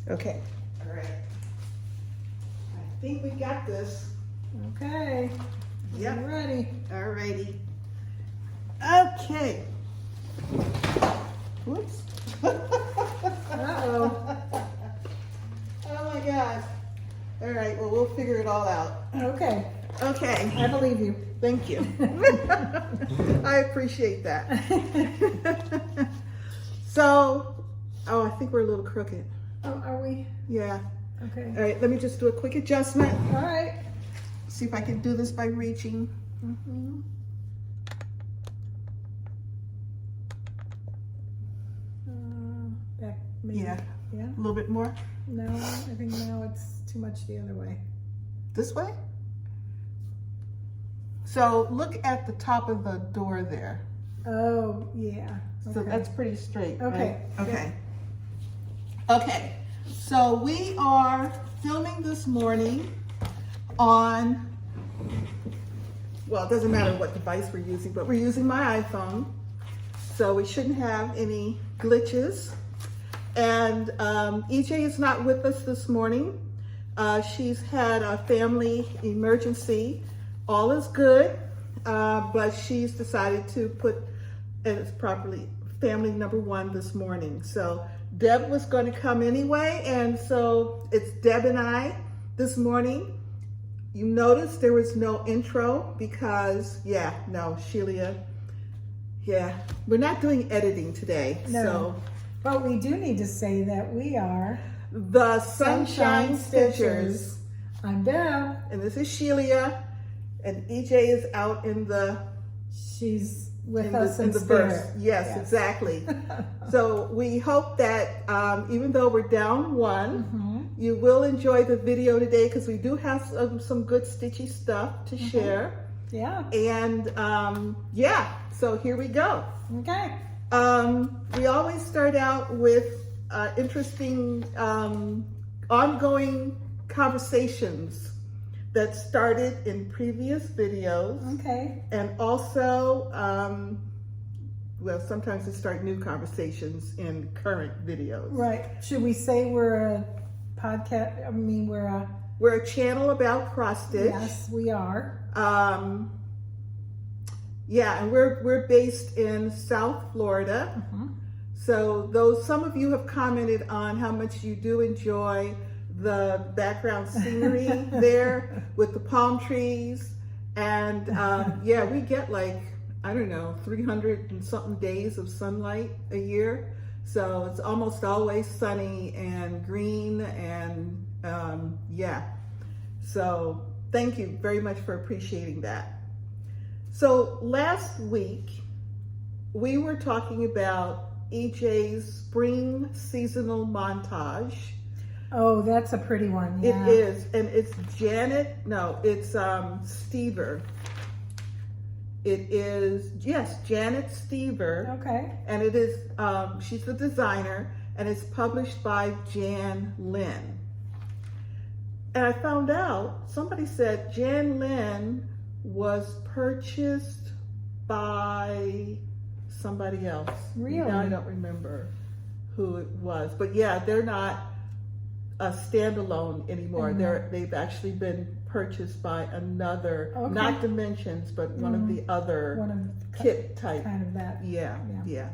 Okay. All right. I think we got this. Okay. Yep. I'm ready. All righty. Okay. Whoops. Uh-oh. Oh my God. All right, well, we'll figure it all out. Okay. Okay. I believe you. Thank you. I appreciate that. So, oh, I think we're a little crooked. Oh, are we? Yeah. Okay. All right, let me just do a quick adjustment. All right. See if I can do this by reaching. Mm-hmm. Back, maybe. Yeah. Yeah? A little bit more. No, I think now it's too much the other way. This way? So look at the top of the door there. Oh, yeah. So Okay. that's pretty straight. Okay. Right? Okay. Okay. So we are filming this morning on, well, it doesn't matter what device we're using, but we're using my iPhone. So we shouldn't have any glitches. And EJ is not with us this morning. She's had a family emergency. All is good, but she's decided to put it properly family number one this morning. So Deb was going to come anyway, and so it's Deb and I this morning. You notice there was no intro because, Shelia, we're not doing editing today. No. So. But we do need to say that we are The Sunshine Stitchers. I'm Deb. And this is Shelia. And EJ is out in the... She's with us in the spirit. verse. Yes, exactly. So we hope that even though we're down one, you will enjoy the video today because we do have some good stitchy stuff to share. Yeah. And so here we go. Okay. We always start out with interesting ongoing conversations that started in previous videos. Okay. And also, sometimes we start new conversations in current videos. Right. Should we say we're a podcast? I mean, we're a channel about cross stitch. Yes, we are. And we're based in South Florida. So some of you have commented on how much you do enjoy the background scenery there with the palm trees. And we get 300 and something days of sunlight a year. So it's almost always sunny and green and So thank you very much for appreciating that. So last week, we were talking about EJ's spring seasonal montage. Oh, that's a pretty one. Yeah. It is, and it's Stever. It is, Janet Stever. Okay. And it is, she's the designer, and it's published by Jan Lynn. And I found out, somebody said Jan Lynn was purchased by somebody else. Really? Now I don't remember who it was. But they're not a standalone anymore. They've actually been purchased by another, not Dimensions, but one of the other kit type. Kind of that. Yeah.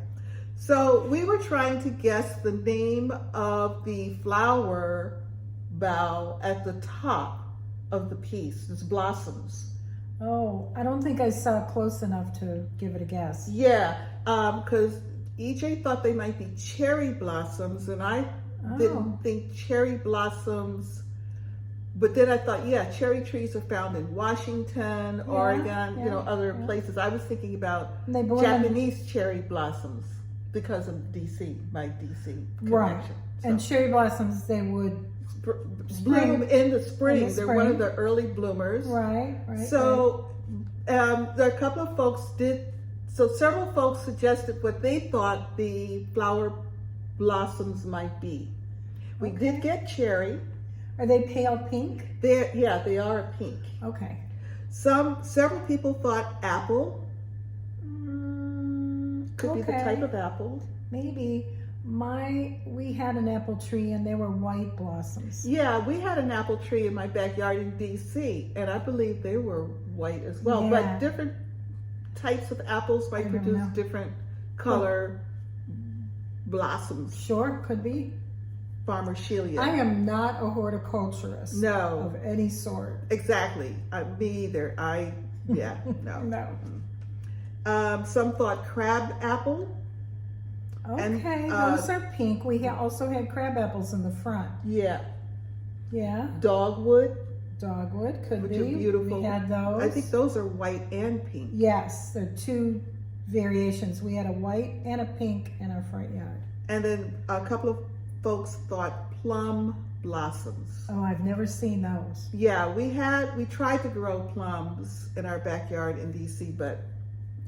So we were trying to guess the name of the flower bough at the top of the piece. It's blossoms. Oh, I don't think I saw close enough to give it a guess. Yeah, because EJ thought they might be cherry blossoms, and I didn't think cherry blossoms. But then I thought, cherry trees are found in Washington, Oregon, other places. I was thinking about Japanese cherry blossoms because of DC, my DC connection. Right. So. And cherry blossoms, they would bloom in the spring. They're one of the early bloomers. Right. So there are a couple of folks several folks suggested what they thought the flower blossoms might be. We did get cherry. Are they pale pink? They are a pink. Okay. Several people thought apple. Could be the type of apple. Maybe. We had an apple tree and they were white blossoms. Yeah, we had an apple tree in my backyard in DC, and I believe they were white as well. Yeah. But different types of apples might I don't produce know. different color blossoms. Sure, could be. Farmer Shelia. I am not a horticulturist. No. Of any sort. Exactly. Me either. No. No. Some thought crab apple. Okay, And, those are pink. We also had crab apples in the front. Yeah. Yeah. Dogwood, Dogwood could which be. are beautiful. We had those. I think those are white and pink. Yes, there are two variations. We had a white and a pink in our front yard. And then a couple of folks thought plum blossoms. Oh, I've never seen those. Yeah, we tried to grow plums in our backyard in DC, but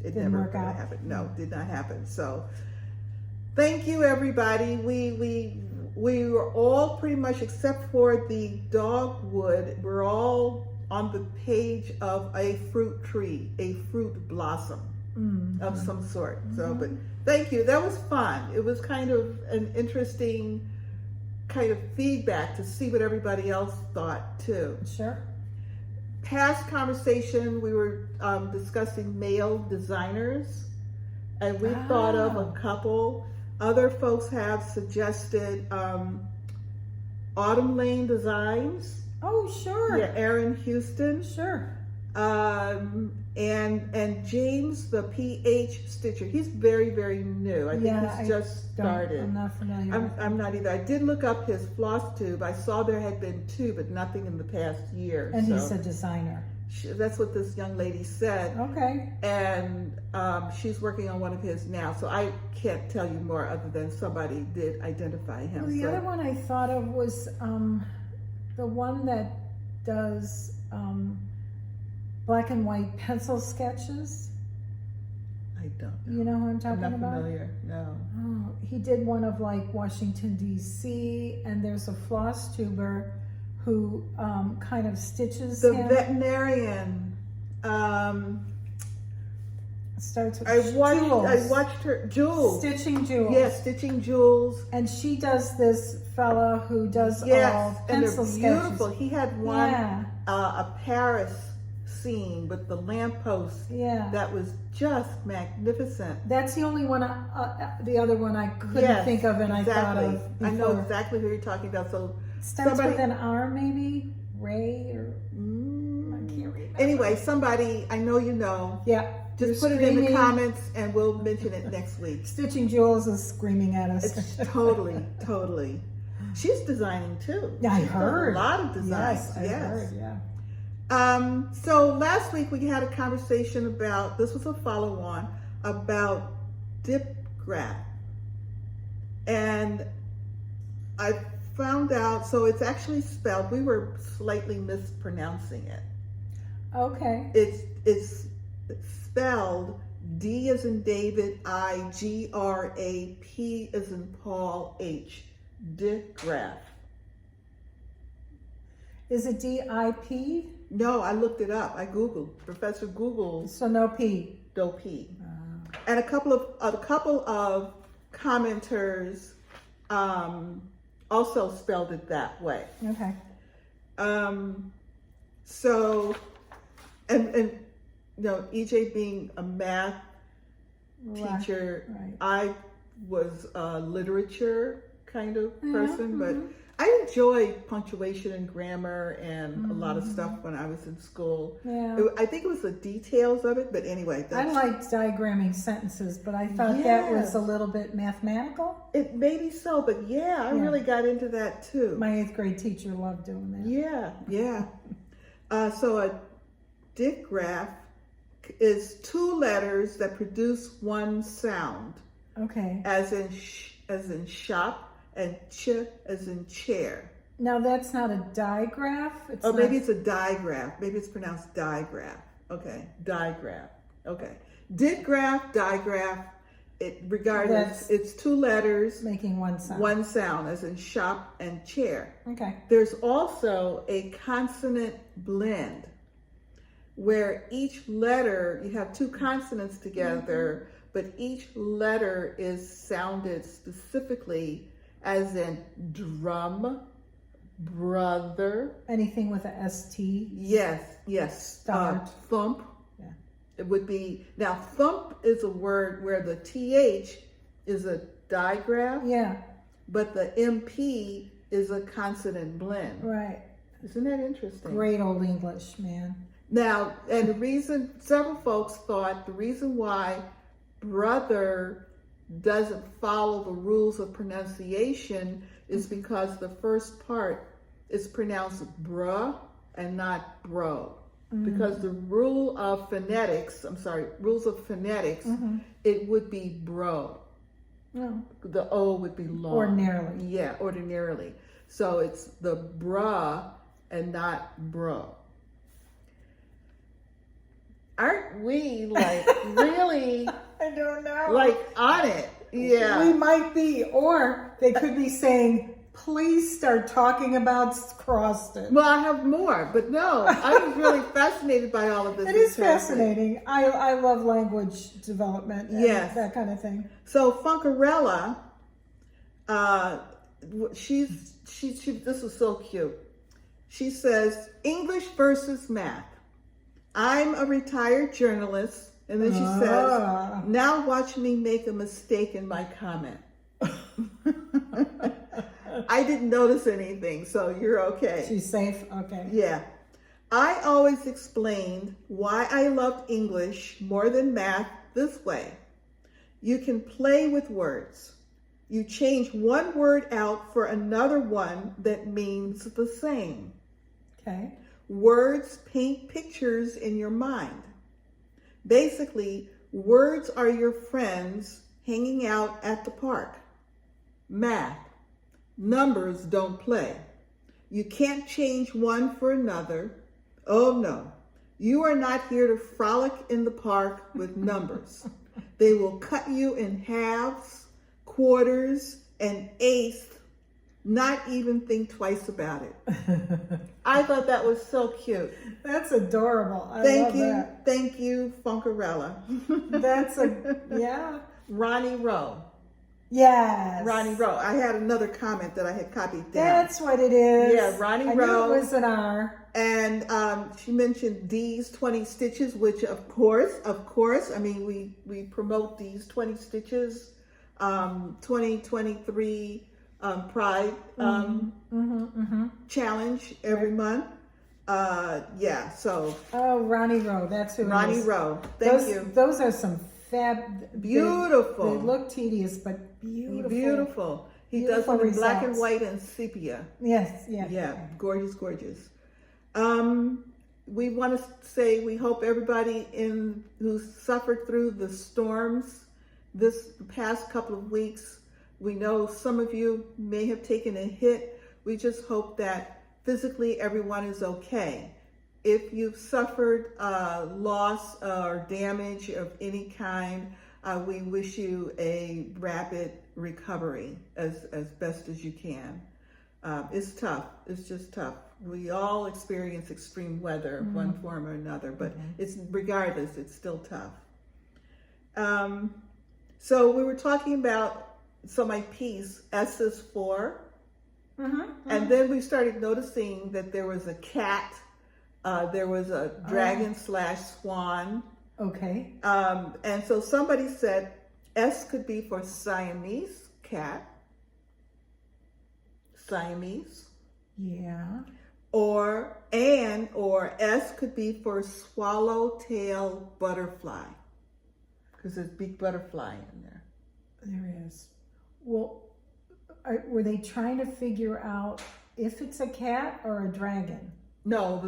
it Didn't never work out. happened. No, did not happen. So thank you, everybody. We were all pretty much, except for the dogwood, we're all on the page of a fruit tree, a fruit blossom of some sort. So, but thank you. That was fun. It was kind of an interesting kind of feedback to see what everybody else thought too. Sure. Past conversation, we were discussing male designers, and we thought of a couple. Other folks have suggested Autumn Lane Designs. Oh, sure. Yeah, Aaron Houston. Sure. And James the PH Stitcher. He's very, very new. I think he's just started. I'm not familiar. I'm not either. I did look up his floss tube. I saw there had been 2, but nothing in the past year. And so he's a designer. that's what this young lady said. Okay. And she's working on one of his now. So I can't tell you more other than somebody did identify him. Well, the other one I thought of was the one that does black and white pencil sketches. I don't know. You know who I'm talking I'm not about? familiar. No. Oh, he did one of like Washington D.C. and there's a floss tuber who kind of stitches The him. veterinarian. Starts with I Jules. watched her. Jules. Stitching Jules. Yes, Stitching Jules. And she does this fella who does Yes, all and they're pencil beautiful. sketches. He had one, Yeah. a Paris scene with the lamppost. Yeah. That was just magnificent. That's the only one, the other one I couldn't Yes, think of and exactly. I thought of before. I know exactly who you're talking about. So Starts somebody, with an R maybe? Ray or, I can't remember. anyway, somebody, I know you know. Yeah. Just you're put it in the screaming. comments and we'll mention it next week. Stitching Jules is screaming at us. It's totally. She's designing too. Yeah, I She's done heard. a lot of designs. Yes, I heard, yeah. So last week we had a conversation about, this was a follow-on, about dipgraph. And I found out, so it's actually spelled, we were slightly mispronouncing it. Okay. It's spelled D as in David, I-G-R-A-P as in Paul, H, dipgraph. Is it D-I-P? No, I looked it up. I Googled. Professor Google. So no P. No P. And a couple of commenters also spelled it that way. Okay. So, and you know, EJ being a math teacher, Right. I was a literature kind of person, but mhm. I enjoyed punctuation and grammar and a lot of stuff when I was in school. Yeah. I think it was the details of it, but anyway. I liked diagramming sentences, but I thought that was Yes. a little bit mathematical. It maybe so, but yeah, I Yeah. really got into that too. My 8th grade teacher loved doing that. Yeah. So a dipgraph is 2 letters that produce one sound, Okay. as in shop and ch as in chair. Now that's not a digraph. It's Oh, not, maybe it's a digraph. Maybe it's pronounced digraph. Okay, digraph. Okay, dipgraph, digraph. Regardless, it's 2 letters, making one sound. one sound, as in shop and chair. Okay. There's also a consonant blend where each letter, you have 2 consonants together, but each letter is sounded specifically, as in drum, brother. Anything with a ST? Yes. Start. Thump. Yeah. It would be, now thump is a word where the TH is a digraph, Yeah, but the MP is a consonant blend. right. Isn't that interesting? Great old English, man. Now, and the reason, several folks thought the reason why brother doesn't follow the rules of pronunciation is because the first part is pronounced bruh and not bro. Because the rules of phonetics, it would be bro. No. The O would be long. Ordinarily. Yeah, ordinarily. So it's the bruh and not bro. Aren't we like really I don't know. like on it? Yeah. We might be, or they could be saying, please start talking about Croston. Well, I have more, but no, I was really fascinated by all of this. It is fascinating. I love language development and Yes. that kind of thing. So Funkarella, this is so cute. She says, English versus math. I'm a retired journalist. And then she says, now watch me make a mistake in my comment. I didn't notice anything, so you're okay. She's safe? Okay. Yeah. I always explained why I loved English more than math this way. You can play with words. You change one word out for another one that means the same. Okay. Words paint pictures in your mind. Basically, words are your friends hanging out at the park. Math. Numbers don't play. You can't change one for another. Oh no, you are not here to frolic in the park with numbers. They will cut you in halves, quarters, and eighths. Not even think twice about it. I thought that was so cute. That's adorable. I Thank love you. that. Thank you, Funkarella. That's yeah. Ronnie Rowe. Yes. Ronnie Rowe. I had another comment that I had copied down. That's what it is. Yeah, Ronnie I Rowe. knew it was an R. And she mentioned D's 20 Stitches, which of course, I mean, we promote these 20 Stitches, 2023 Pride challenge every month. Yeah, so. Oh, Ronnie Rowe. That's who it Ronnie is. Rowe. Thank you. Those are some Beautiful. They look tedious, but beautiful. Beautiful. He Beautiful does them in black and results. white and sepia. Yes, yes. Yeah, gorgeous, gorgeous. We want to say we hope everybody who suffered through the storms this past couple of weeks. We know some of you may have taken a hit. We just hope that physically everyone is okay. If you've suffered loss or damage of any kind, we wish you a rapid recovery as best as you can. It's tough. It's just tough. We all experience extreme weather of one form or another, but regardless, it's still tough. So we were talking about, my piece, S is for, and then we started noticing that there was a cat. There was a dragon / swan. Okay. And so somebody said S could be for Siamese cat. Siamese. Yeah. Or S could be for swallowtail butterfly. Because there's big butterfly in there. There is. Well, were they trying to figure out if it's a cat or a dragon? No,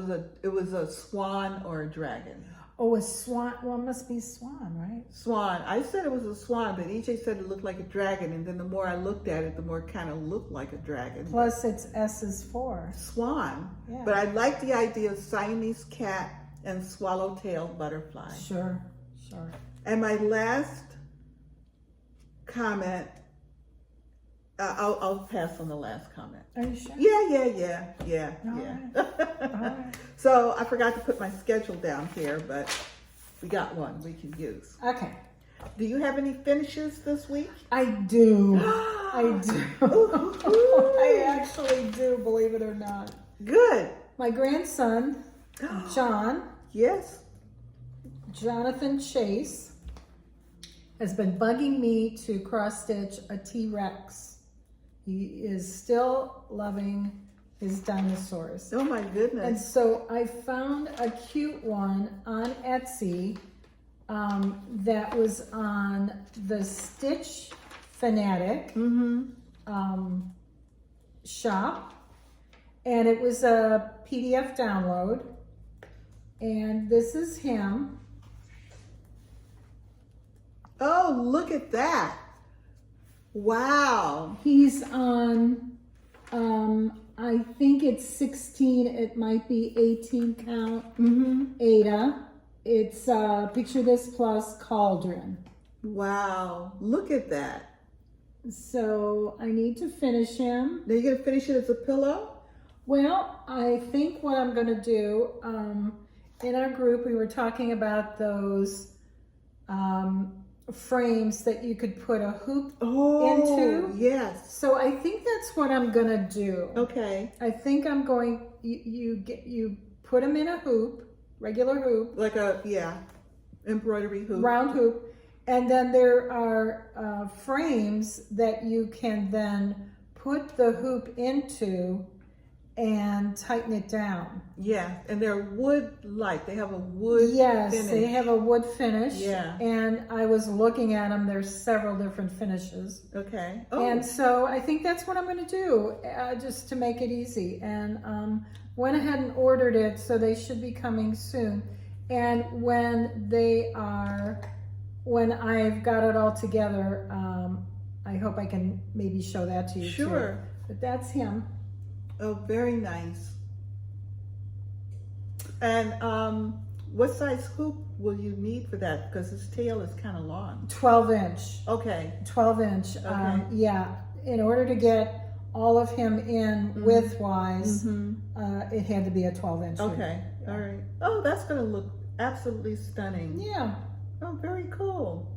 it was a swan or a dragon. Oh, a swan. Well, it must be swan, right? Swan. I said it was a swan, but EJ said it looked like a dragon, and then the more I looked at it, the more it kind of looked like a dragon. Plus, it's S is for. Swan. Yeah. But I like the idea of Siamese cat and swallowtail butterfly. Sure. And my last comment, I'll pass on the last comment. Are you sure? Yeah. All right. So I forgot to put my schedule down here, but we got one we can use. Okay. Do you have any finishes this week? I do. I do. I actually do, believe it or not. Good. My grandson, John, Yes. Jonathan Chase, has been bugging me to cross stitch a T-Rex. He is still loving his dinosaurs. Oh my And goodness. so I found a cute one on Etsy that was on the Stitch Fanatic shop. And it was a PDF download. And this is him. Oh, look at that. Wow. He's on, I think it's 16, it might be 18 count, Ada. It's Picture This Plus Cauldron. Wow. Look at that. So I need to finish him. Now you're going to finish it as a pillow? Well, I think what I'm going to do, in our group, we were talking about those frames that you could put a hoop into. Yes. So I think that's what I'm going to do. Okay. I think I'm going, you put them in a hoop, regular hoop, Like a, embroidery hoop. round hoop, and then there are frames that you can then put the hoop into and tighten it down. Yeah, and they're wood-like. They have a wood Yes, finish. they have a wood finish. Yeah. And I was looking at them, there's several different finishes. Okay. Oh, And so I think that's what I'm going to do, just to make it easy. And went ahead and ordered it, so they should be coming soon. And when I've got it all together, I hope I can maybe show that to you too. sure. But that's him. Oh, very nice. And what size hoop will you need for that? Because his tail is kind of long. 12 inch. Okay. 12 inch. Okay. Yeah. In order to get all of him in width-wise, it had to be a 12 inch. Okay. All right. Oh, that's going to look absolutely stunning. Yeah. Oh, very cool.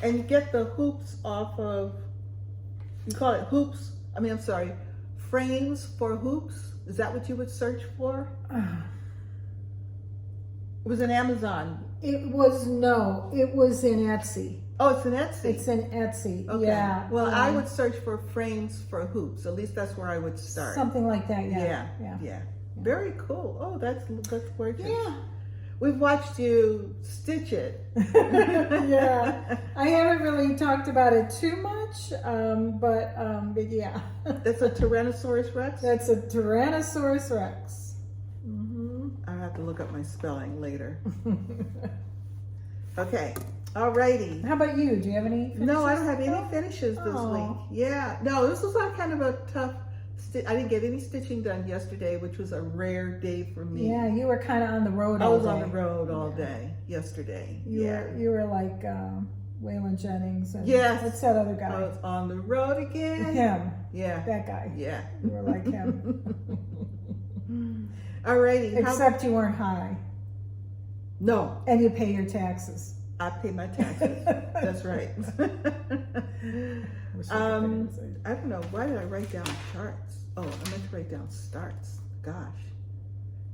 And you get the hoops off of, you call it hoops? I mean, I'm sorry, frames for hoops? Is that what you would search for? It was in Amazon. It was in Etsy. Oh, it's in Etsy. It's in Etsy. Okay. Yeah. Well, I would search for frames for hoops. At least that's where I would start. Something like that. Yeah. Very cool. Oh, that's gorgeous. Yeah. We've watched you stitch it. Yeah. I haven't really talked about it too much, but yeah. That's a Tyrannosaurus Rex? That's a Tyrannosaurus Rex. I have to look up my spelling later. Okay. Alrighty. How about you? Do you have any finishes? No, I don't have any finishes this Oh. week. Yeah. No, this was like kind of a tough I didn't get any stitching done yesterday, which was a rare day for me. Yeah, you were kind of on the road all I was day. on the road all day yesterday. You were like Waylon Jennings and Yes. what's that other guy? I was on the road again. Him. Yeah. That guy. Yeah. You were like him. Alrighty. Except you weren't high. No, And you pay your taxes. I pay my taxes. That's right. I don't know. Why did I write down charts? Oh, I meant to write down starts. Gosh.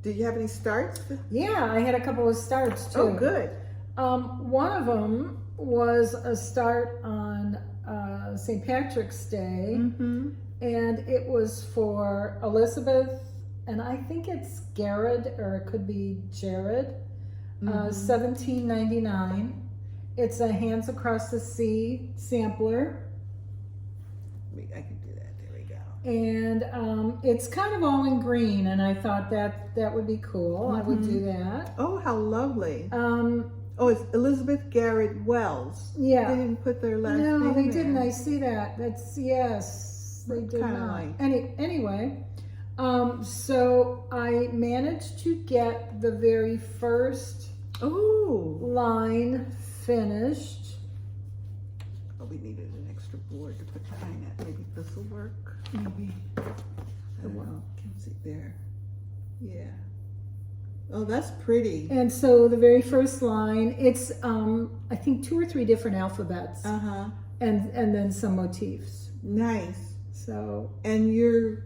Did you have any starts? Yeah, I had a couple of starts too. Oh, good. One of them was a start on St. Patrick's Day, and it was for Elizabeth, and I think it's Garrod, or it could be Jared, $17.99. It's a Hands Across the Sea sampler. I can do that. There we go. And it's kind of all in green, and I thought that would be cool. I would do that. Oh, how lovely. Oh, it's Elizabeth Garrod Wells. Yeah. They didn't put their last name No, they there. didn't. I see that. That's, yes, they did Kinda not. like- Anyway, so I managed to get the very first Oh. line finished. Oh, we needed an extra board to put behind that. Maybe this will work. Maybe. I don't know. Can see there. Yeah. Oh, that's pretty. And so the very first line, it's I think 2 or 3 different alphabets, and then some motifs. Nice. So. And your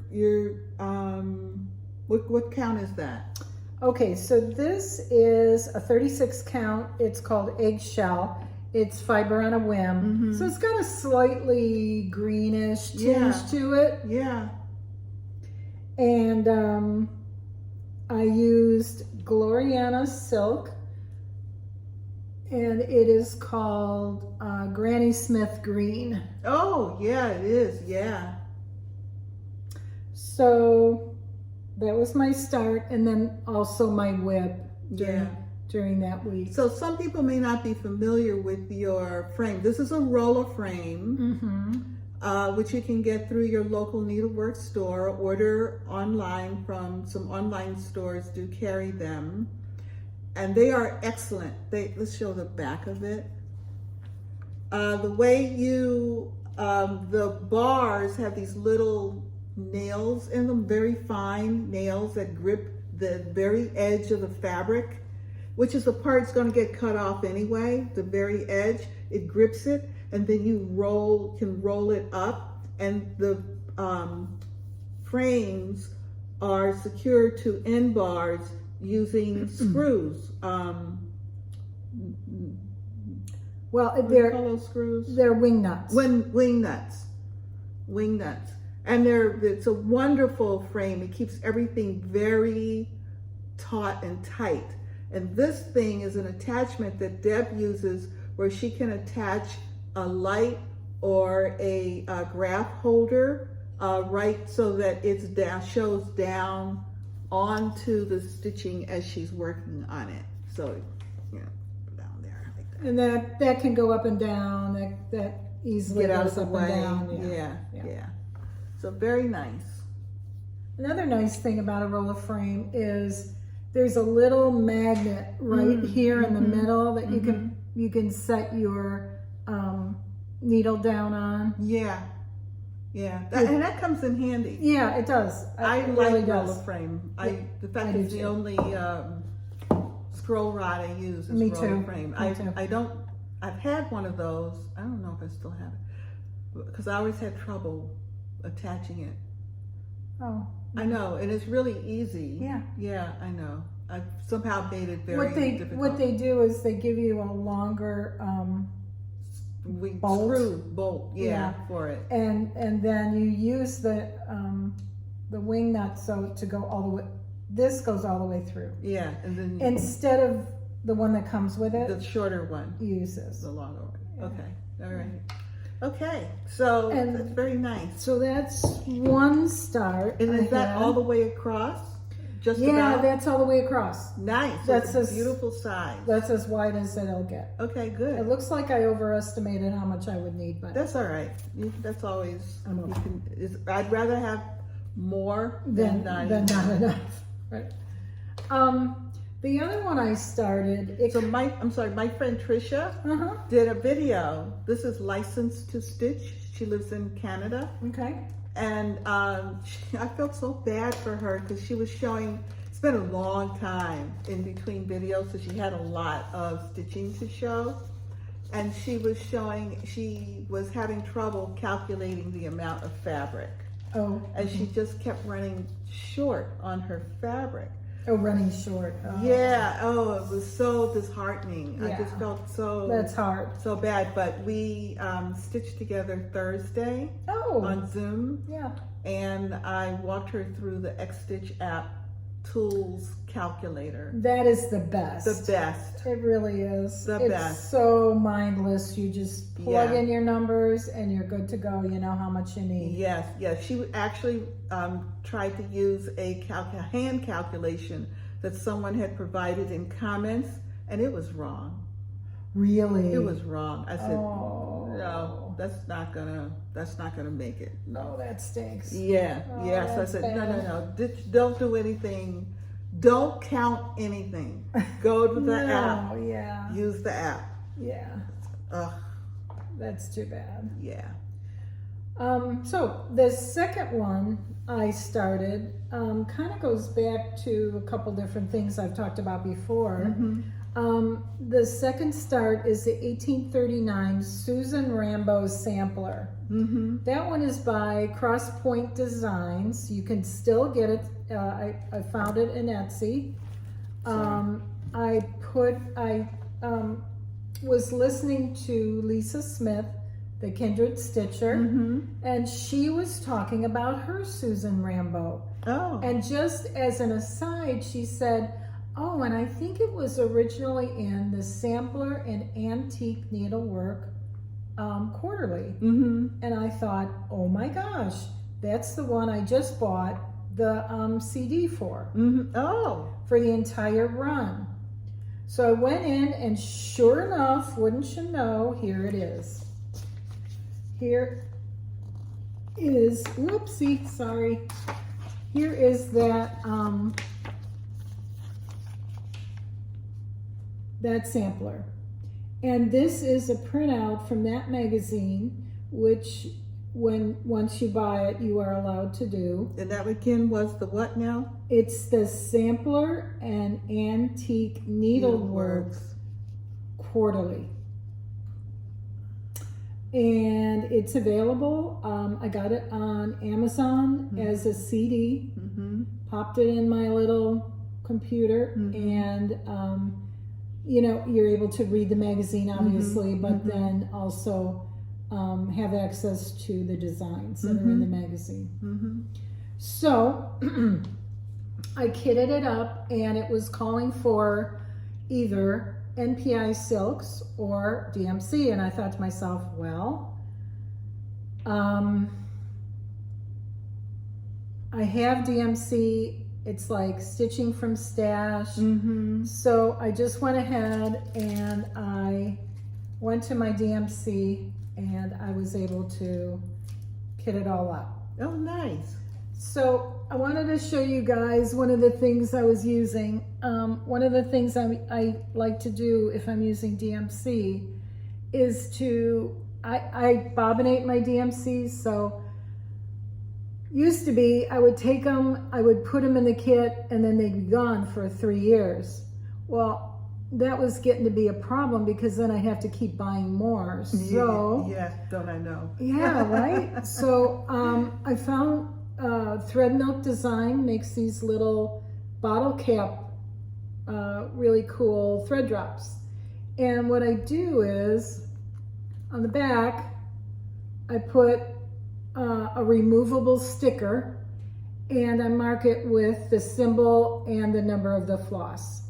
what count is that? Okay, so this is a 36 count. It's called Eggshell. It's fiber on a whim. So it's got a slightly greenish tinge to it. Yeah. And I used Gloriana silk, and it is called Granny Smith green. Oh, yeah, it is. Yeah. So that was my start, and then also my whip during that week. So some people may not be familiar with your frame. This is a roller frame, which you can get through your local needlework store, order online from some online stores do carry them. And they are excellent. Let's show the back of it. The way the bars have these little nails in them, very fine nails that grip the very edge of the fabric, which is the part that's going to get cut off anyway, the very edge. It grips it, and then you can roll it up, and the frames are secured to end bars using screws. Well, they're those screws. They're wing nuts. Wing nuts. And it's a wonderful frame. It keeps everything very taut and tight. And this thing is an attachment that Deb uses where she can attach a light or a graph holder right so that it shows down onto the stitching as she's working on it. So, down there like that. And that can go up and down. That easily Get out goes of the up way. and down. Yeah. So very nice. Another nice thing about a roller frame is there's a little magnet right here in the middle that you can set your needle down on. Yeah. And that comes in handy. Yeah, it does. I It like really roller does. frame. Yeah, The fact I do it's the too. only scroll rod I use is Me roller too. frame. Me too. I've had one of those. I don't know if I still have it because I always had trouble attaching it. Oh, I know, and it's really easy. Yeah. Yeah, I know. I've somehow made it very difficult. what they do is they give you a longer bolt. Screw bolt, for it. and then you use the wing nut so to go all the way. This goes all the way through. Yeah, and then Instead of the one that comes with it, the shorter one, you use this. the longer one. Yeah. Okay, all right. Okay, so And- that's very nice. So that's one start. And I is that had. all the way across? Just Yeah, about? that's all the way across. Nice. That's That's a as- beautiful size. That's as wide as it'll get. Okay, It good. looks like I overestimated how much I would need, but That's all right. That's always. I'm okay. I'd rather have more then than not not. enough. Right. The other one I started. So my friend Trisha did a video. This is Licensed to Stitch. She lives in Canada. Okay. And I felt so bad for her because she was showing, it's been a long time in between videos, so she had a lot of stitching to show. And she was having trouble calculating the amount of fabric. Oh. And she just kept running short on her fabric. Oh, running short. Oh. Yeah, it was so disheartening. I just Yeah. felt so That's hard. so bad. But we stitched together Thursday Oh. on Zoom. Yeah. And I walked her through the X-Stitch app tools calculator. That is the best. The best. It really is. The it's best. so mindless. You just plug Yeah. in your numbers and you're good to go. You know how much you need. Yes. She actually tried to use a hand calculation that someone had provided in comments, and it was wrong. Really? It was wrong. I said, Oh. no, that's not gonna make it. No, that stinks. Yeah. Oh, Yes. I that's said, bad. no. Don't do anything. Don't count anything. Go to the app. No, yeah. Use the app. Yeah. Ugh. That's too bad. Yeah. So the second one I started kind of goes back to a couple different things I've talked about before. The second start is the 1839 Susan Rambo sampler. That one is by Cross Point Designs. You can still get it. I found it in Etsy. I was listening to Lisa Smith, the Kindred Stitcher, and she was talking about her Susan Rambo. Oh. And just as an aside, she said, oh, and I think it was originally in the Sampler and Antique Needlework Quarterly. And I thought, oh my gosh, that's the one I just bought the CD for. Oh. For the entire run. So I went in, and sure enough, wouldn't you know, here it is. Here is, whoopsie, sorry. Here is that that sampler. And this is a printout from that magazine, which once you buy it, you are allowed to do. And that again was the what now? It's the Sampler and Antique Needlework Quarterly. And it's available. I got it on Amazon as a CD. Popped it in my little computer, and you know, you're able to read the magazine, obviously, but then also have access to the designs that are in the magazine. So I kitted it up, and it was calling for either NPI silks or DMC, and I thought to myself, well, I have DMC. It's like stitching from stash. So I just went ahead and I went to my DMC, and I was able to kit it all up. Oh, nice. So I wanted to show you guys one of the things I was using. One of the things I like to do if I'm using DMC is I bobbinate my DMCs. So used to be, I would take them, I would put them in the kit, and then they'd be gone for 3 years. Well, that was getting to be a problem, because then I have to keep buying more. So yeah, don't I know? Yeah, right. So I found Thread Milk Design makes these little bottle cap, really cool thread drops. And what I do is, on the back, I put a removable sticker, and I mark it with the symbol and the number of the floss.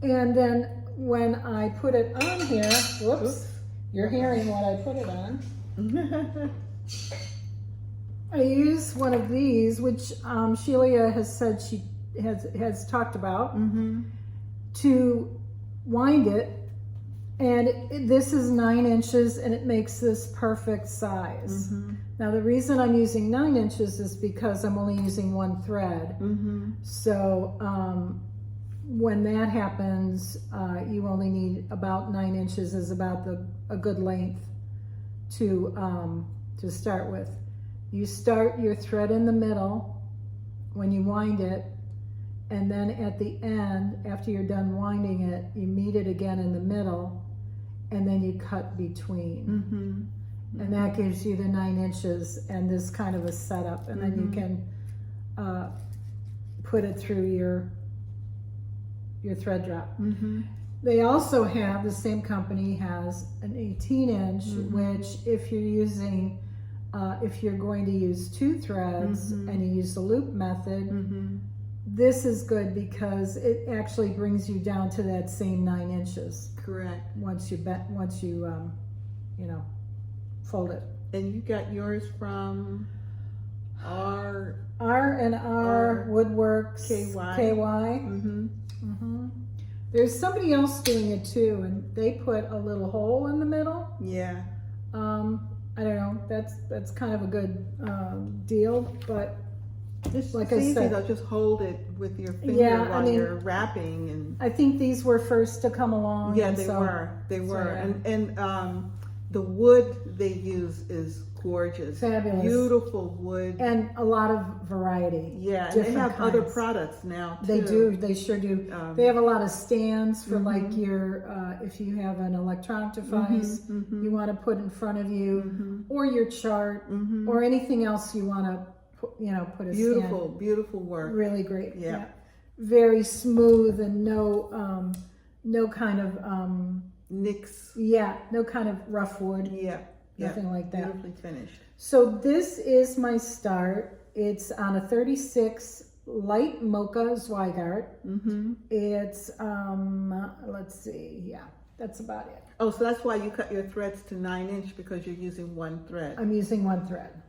And then when I put it on here, whoops, you're hearing what I put it on. I use one of these, which Shelia has said she has talked about, to wind it. And this is 9 inches, and it makes this perfect size. Now the reason I'm using 9 inches is because I'm only using one thread. So when that happens, you only need about 9 inches is about a good length to start with. You start your thread in the middle when you wind it, and then at the end, after you're done winding it, you meet it again in the middle, and then you cut between. And that gives you the 9 inches and this kind of a setup, and then you can put it through your thread drop. They also have, the same company has an 18-inch, which if you're using, if you're going to use 2 threads and you use the loop method, this is good because it actually brings you down to that same 9 inches. Correct. Once you you know, fold it. And you got yours from R and R Woodworks KY. There's somebody else doing it too, and they put a little hole in the middle. Yeah. I don't know. That's kind of a good deal, but It's like easy I said, though. Just hold it with your finger while you're wrapping, and I think these were first to come along. yeah, and they so, were. They were, yeah. and the wood they use is gorgeous. Fabulous. Beautiful wood. And a lot of variety. Yeah, and they different have other kinds. products now too. They do, they sure do. They have a lot of stands for like your, if you have an electronic device you want to put in front of you, or your chart, or anything else you want to put, put a Beautiful, stand. beautiful work. Really great. Yeah. Very smooth and no kind of, Nicks. yeah, no kind of rough wood. Yeah. Nothing like that. Beautifully finished. So this is my start. It's on a 36 light mocha Zweigart. It's let's see, yeah, that's about it. Oh, so that's why you cut your threads to 9" because you're using one thread. I'm using one thread.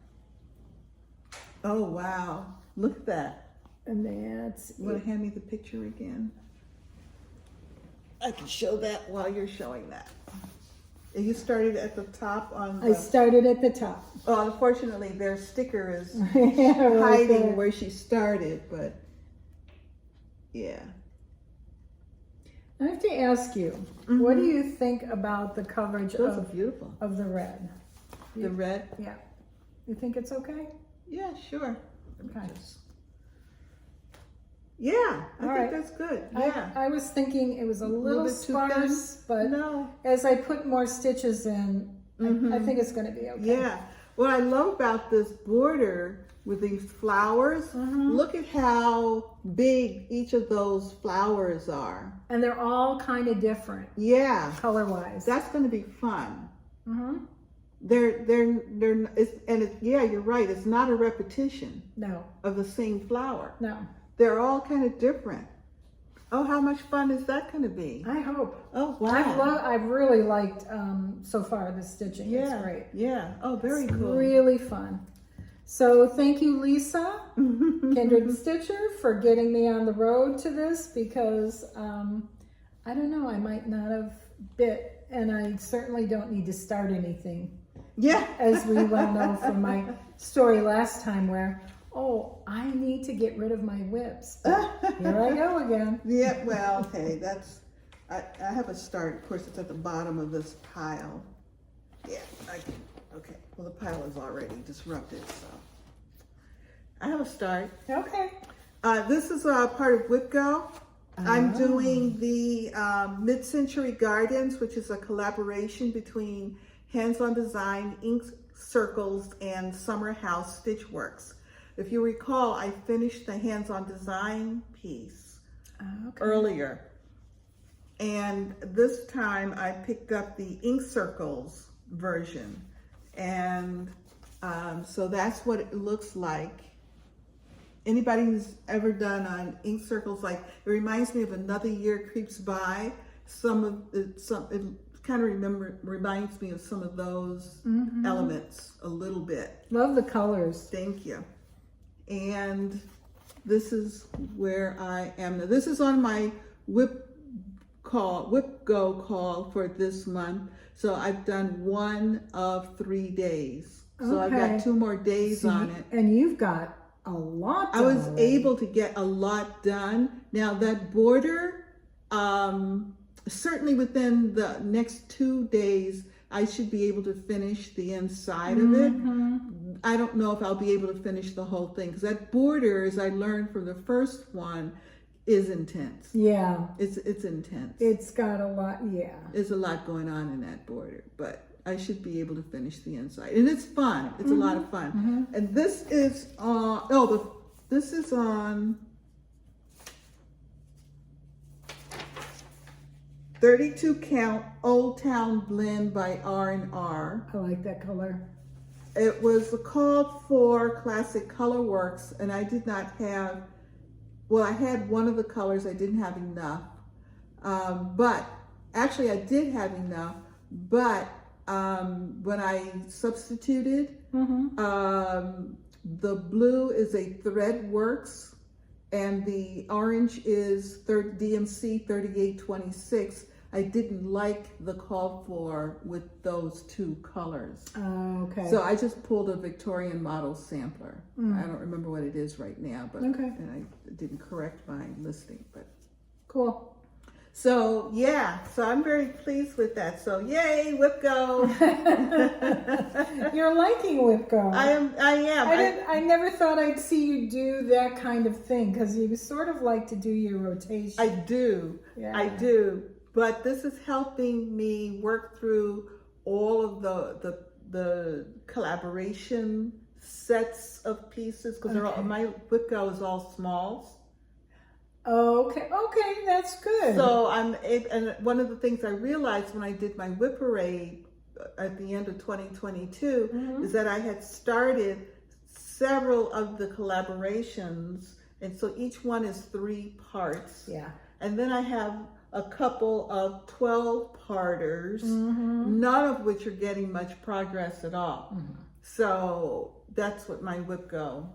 Oh wow! Look at that. And that's You want to hand me the picture again? I can show that while you're showing that. And you started at the top on the... I started at the top. Oh, unfortunately, their sticker is Yeah, right hiding there. where she started, but yeah. I have to ask you, what do you think about the coverage Those are beautiful. of the red? The red? Yeah. You think it's okay? Yeah, sure. Okay. Yeah, I think right. that's good. Yeah. I was thinking it was a little bit too sparse, thin? but No. as I put more stitches in, I think it's going to be okay. Yeah. What I love about this border with these flowers, look at how big each of those flowers are. And they're all kind of different, Yeah. color-wise. That's going to be fun. Yeah, you're right. It's not a repetition No, of the same flower. no. They're all kind of different. Oh, how much fun is that going to be? I hope. Oh, wow. I've really liked so far the stitching. Yeah. It's great. Yeah. Oh, very It's cool. really fun. So thank you, Lisa, Kindred Stitcher, for getting me on the road to this, because I don't know, I might not have bit, and I certainly don't need to start anything. Yeah. As we well know from my story last time, where, oh, I need to get rid of my whips. But here I go again. Yeah, well, okay, I have a start. Of course, it's at the bottom of this pile. Yeah, okay. Well, the pile is already disrupted, so. I have a start. Okay. This is part of WhipGo. I'm doing the Mid-Century Gardens, which is a collaboration between Hands-On Design, Ink Circles, and Summer House Stitchworks. If you recall, I finished the Hands-On Design piece earlier. And this time I picked up the Ink Circles version. And so that's what it looks like. Anybody who's ever done on Ink Circles, like, it reminds me of Another Year Creeps By. It kind of reminds me of some of those elements a little bit. Love the colors. Thank you. And this is where I am now. This is on my WhipGo call for this month. So I've done 1 of 3 days. So I've got 2 more days on it. And you've got a lot done I was already. able to get a lot done. Now that border, certainly within the next 2 days, I should be able to finish the inside of it. I don't know if I'll be able to finish the whole thing, because that border, as I learned from the first one, is intense. Yeah. It's intense. It's got a lot, yeah. There's a lot going on in that border, but I should be able to finish the inside. And it's fun. It's a lot of fun. And this is on, this is on 32 count Old Town Blend by R&R. I like that color. It was called for Classic Color Works, and I did not have, well, I had one of the colors, I didn't have enough. But actually I did have enough, but when I substituted, the blue is a Threadworks, and the orange is DMC 3826. I didn't like the call for with those 2 colors. Okay. So I just pulled a Victorian model sampler. I don't remember what it is right now, but and I didn't correct my listing. But cool. So yeah, so I'm very pleased with that. So yay, whip go. You're liking WIPGO. I am. I never thought I'd see you do that kind of thing because you sort of like to do your rotation. I do. Yeah. I do. But this is helping me work through all of the collaboration sets of pieces because my whip go is all smalls. Okay, that's good. So and one of the things I realized when I did my whip parade at the end of 2022 is that I had started several of the collaborations, and so each one is 3 parts. Yeah. And then I have a couple of 12-parters, none of which are getting much progress at all. So that's what my whip go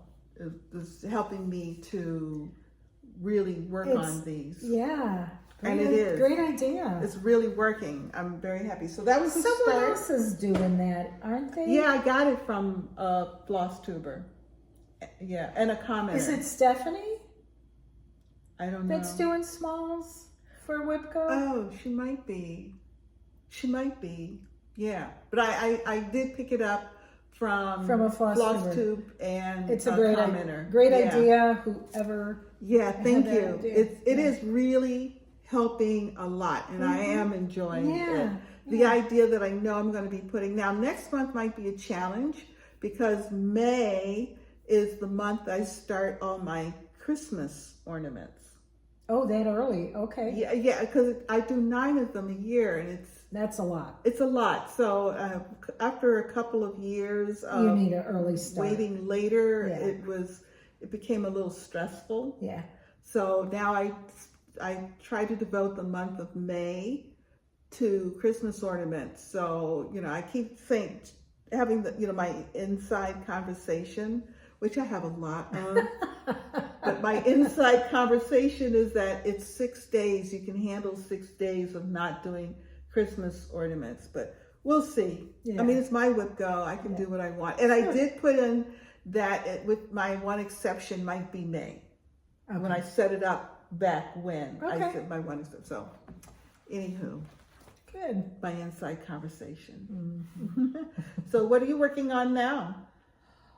is helping me to really work on these. Yeah. And it is. Great idea. It's really working. I'm very happy. So that was the Someone start. else is doing that, aren't they? Yeah, I got it from a floss tuber. Yeah, and a commenter. Is it Stephanie I don't know. that's doing smalls for WIPGO? Oh, she might be. She might be. Yeah. But I did pick it up from a floss tuber. tube and It's a great commenter. Great idea, whoever. Yeah, thank had you. that idea. It is really helping a lot, and I am enjoying it. The Yeah. idea that I know I'm going to be putting now next month might be a challenge because May is the month I start all my Christmas ornaments. Oh, that early. Okay. Yeah, because I do 9 of them a year, and That's a lot. it's a lot. So after a couple of years You of need an early start. waiting later, Yeah. it became a little stressful. Yeah. So now I try to devote the month of May to Christmas ornaments. So, I keep having my inside conversation, which I have a lot of. But my inside conversation is that it's 6 days. You can handle 6 days of not doing Christmas ornaments, but we'll see. Yeah. I mean, it's my whip go. I can do what I want. And I did put in that with my one exception might be May. Okay. When I set it up back when I Okay. said my one exception. So, anywho, Good. my inside conversation. So what are you working on now?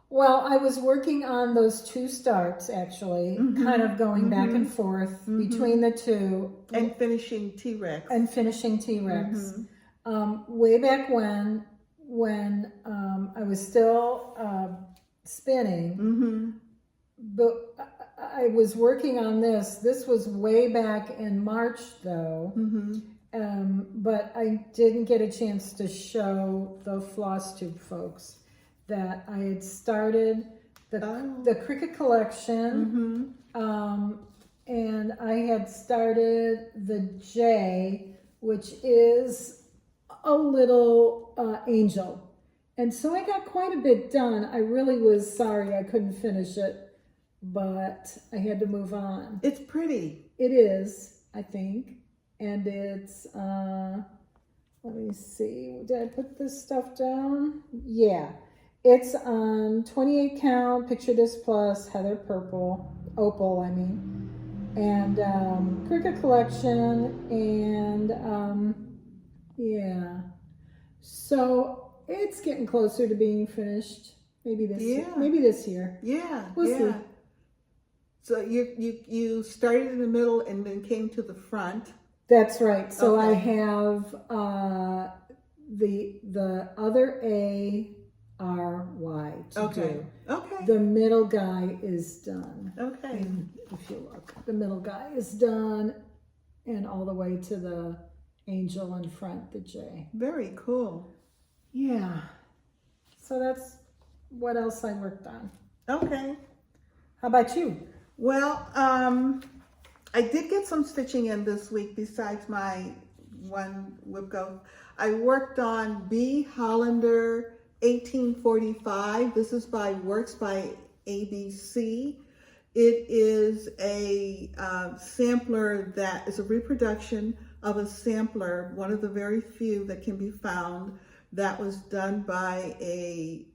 Well, I was working on those 2 starts actually, kind of going back and forth between the 2. And finishing T-Rex. And finishing T-Rex. Way back when I was still spinning, but I was working on this. This was way back in March though, but I didn't get a chance to show the floss tube folks that I had started the Cricket collection, and I had started the J, which is a little angel. And so I got quite a bit done. I really was sorry I couldn't finish it, but I had to move on. It's pretty. It is, I think. And it's, let me see, did I put this stuff down? Yeah. It's on 28 count, Picture Disc Plus, Heather Opal, I mean. And Cricket collection, and yeah. So it's getting closer to being finished. Maybe this year. Yeah. We'll see. So you started in the middle and then came to the front. That's right. So Okay. I have the other ARY to do. Okay. The middle guy is done. Okay. And if you look, the middle guy is done, and all the way to the angel in front, the J. Very cool. Yeah. So that's what else I worked on. Okay. How about you? Well, I did get some stitching in this week besides my one whip go. I worked on B. Hollander 1845. This is by Works by ABC. It is a sampler that is a reproduction of a sampler, one of the very few that can be found, that was done by a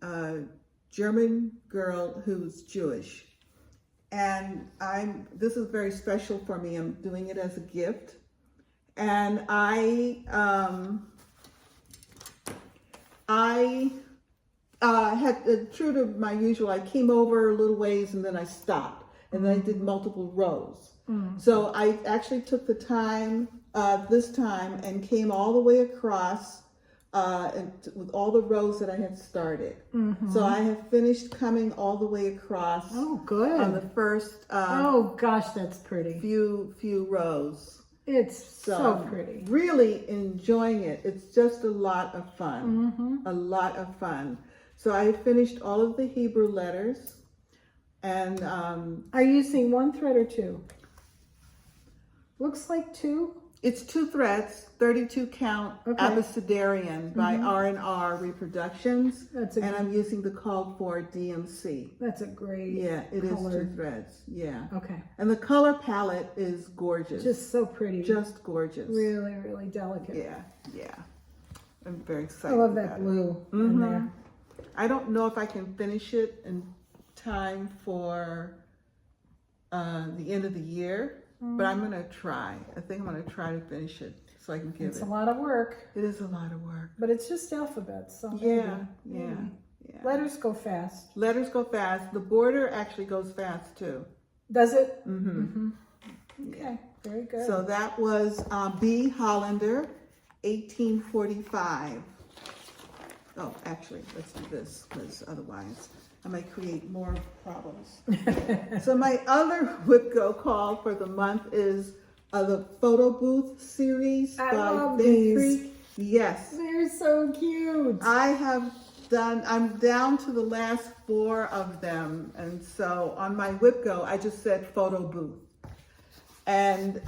German girl who's Jewish. And this is very special for me. I'm doing it as a gift. And I had, true to my usual, I came over a little ways and then I stopped. And then I did multiple rows. So I actually took the time this time and came all the way across with all the rows that I had started. So I have finished coming all the way across. Oh, good. On the first oh gosh, that's pretty. few rows. It's so pretty. Really enjoying it. It's just a lot of fun. A lot of fun. So I finished all of the Hebrew letters. And are you using one thread or two? Looks like two. it's 2 threads, 32 count, Okay. Abecedarian by R&R Reproductions. That's a and I'm using the called for DMC. That's a great Yeah, it is color. 2 threads. Yeah. Okay. And the color palette is gorgeous. Just so pretty. Just gorgeous. really, really delicate. Yeah, yeah. I'm very excited. I love that about it. blue in there. I don't know if I can finish it in time for the end of the year, but I'm gonna try. I think I'm gonna try to finish it so I can give It's it. a lot of work, It is a lot of work. but it's just alphabets. So Yeah, maybe. yeah, Maybe. yeah. Letters go fast. Letters go fast. The border actually goes fast too. Does it? Mm-hmm. Okay, very good. So that was B. Hollander, 1845. Oh, actually, let's do this because otherwise I might create more problems. So my other Whipco call for the month is the Photobooth series I by love Big these. Creek. Yes, They're so cute. I'm down to the last 4 of them. And so on my Whipco, I just said Photobooth. And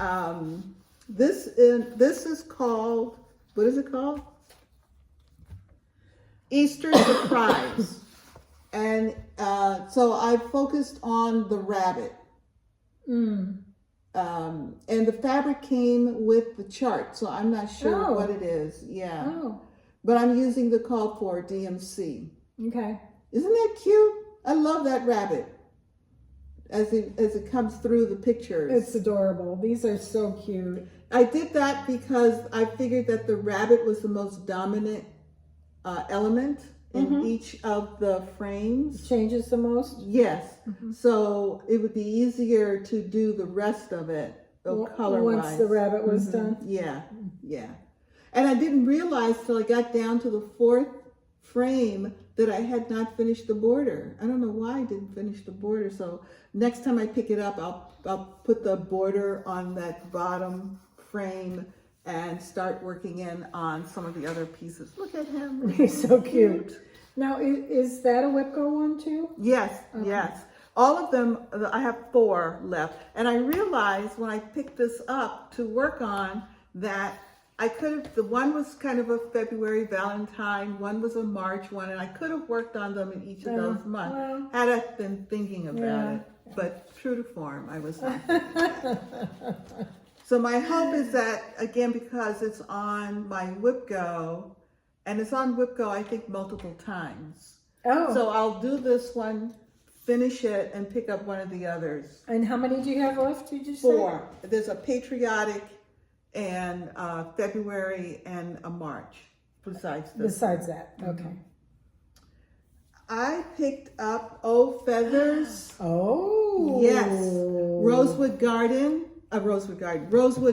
this is called, what is it called? Easter Surprise. And so I focused on the rabbit. And the fabric came with the chart, so I'm not sure Oh. what it is. Yeah. Oh, But I'm using the call for DMC. okay. Isn't that cute? I love that rabbit as it comes through the pictures. It's adorable. These are so cute. I did that because I figured that the rabbit was the most dominant element in each of the frames. Changes the most. Yes. So it would be easier to do the rest of it color-wise. Once the rabbit was done. Yeah, yeah. And I didn't realize till I got down to the 4th frame that I had not finished the border. I don't know why I didn't finish the border. So next time I pick it up, I'll put the border on that bottom frame and start working in on some of the other pieces. Look at him. He's so cute. Now, is that a Whipco one too? Yes, yes. All of them, I have 4 left. And I realized when I picked this up to work on that I could have, the one was kind of a February Valentine, one was a March one, and I could have worked on them in each of those months well. had I been thinking about Yeah. it. But true to form, I was not thinking about it. So my hope is that, again, because it's on my Whipco, and it's on Whipco, I think, multiple times. Oh. So I'll do this one, finish it, and pick up one of the others. And how many do you have left? Did you say? 4. There's a patriotic and February and a March besides this. Besides that, okay. I picked up Feathers. Oh. Yes. Rosewood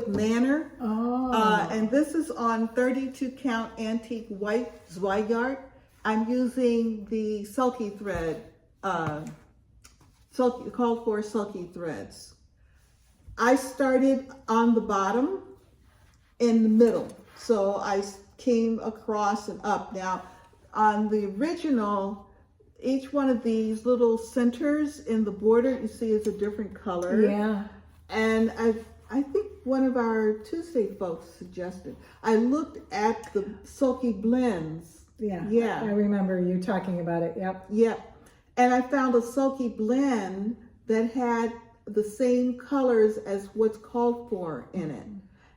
Manor. Oh. And this is on 32 count antique white Zweigart. I'm using the sulky thread, called for sulky threads. I started on the bottom in the middle. So I came across and up. Now, on the original, each one of these little centers in the border, you see, is a different color. Yeah. And I think one of our Tuesday folks suggested, I looked at the sulky blends. Yeah. Yeah. I remember you talking about it. Yep. Yep. And I found a sulky blend that had the same colors as what's called for in it.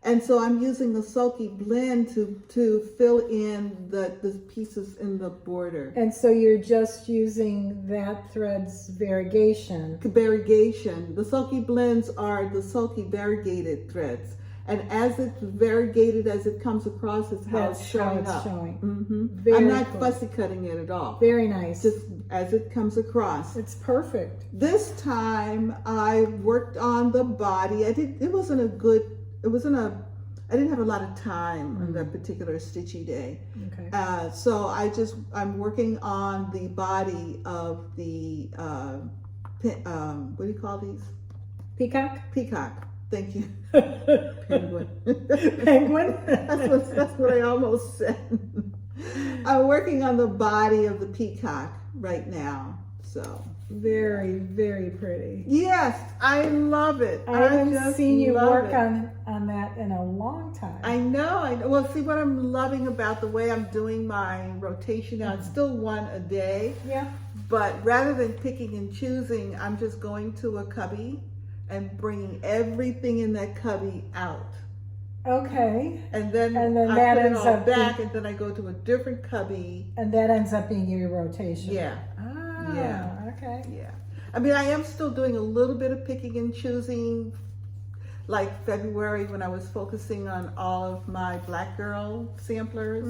And so I'm using the sulky blend to fill in the pieces in the border. And so you're just using that thread's variegation. Variegation. The sulky blends are the sulky variegated threads. And as it's variegated as it comes across, it's how it's showing up. Very I'm not cool. fussy cutting it at all. Very nice. Just as it comes across. It's perfect. This time I worked on the body. I didn't have a lot of time on that particular stitchy day. Okay. So I'm working on the body of the, what do you call these? Peacock? Peacock. Thank you. Penguin. Penguin? That's what I almost said. I'm working on the body of the peacock right now. So Very, very pretty. yes, I love it. I haven't just seen you love work it. on that in a long time. I know. Well, see what I'm loving about the way I'm doing my rotation now. It's still one a day, Yeah. but rather than picking and choosing, I'm just going to a cubby and bringing everything in that cubby out. Okay. And then that I put it ends all up back, and then I go to a different cubby. And that ends up being your rotation. Yeah, Ah, Yeah. okay. yeah. I mean, I am still doing a little bit of picking and choosing. Like February, when I was focusing on all of my Black Girl samplers.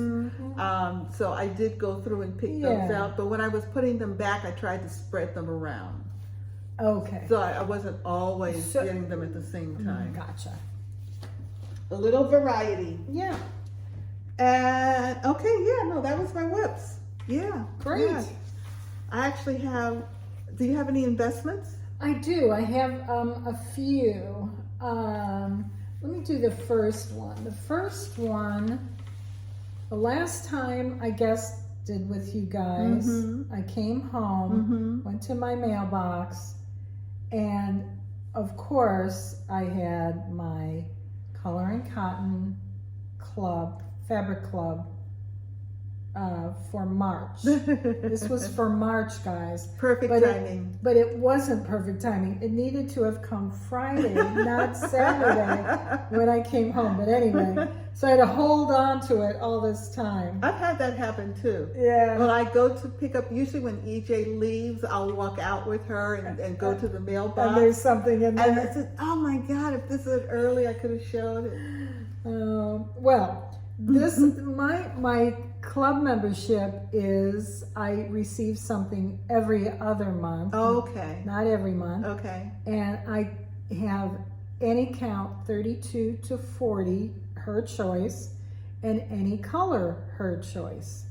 So I did go through and pick those Yeah. out. But when I was putting them back, I tried to spread them around. Okay. So I wasn't always So- getting them at the same time. Gotcha. A little variety. Yeah. And okay, yeah, no, that was my whips. Yeah. Great. yeah. I actually have, do you have any investments? I do. I have a few. Let me do the first one. The first one, the last time I guess did with you guys, I came home, went to my mailbox, and of course I had my Color and Cotton Club, Fabric Club, for March. This was for March, guys. Perfect But timing. But it wasn't perfect timing. It needed to have come Friday, not Saturday when I came home. But anyway, so I had to hold on to it all this time. I've had that happen too. Yeah. When I go to pick up, usually when EJ leaves, I'll walk out with her and go to the mailbox. And there's something in And I there. said, oh my God, if this was early, I could have showed it. Well, this my club membership is I receive something every other month. Okay. Not every month. Okay. And I have any count 32 to 40, her choice, and any color, her choice.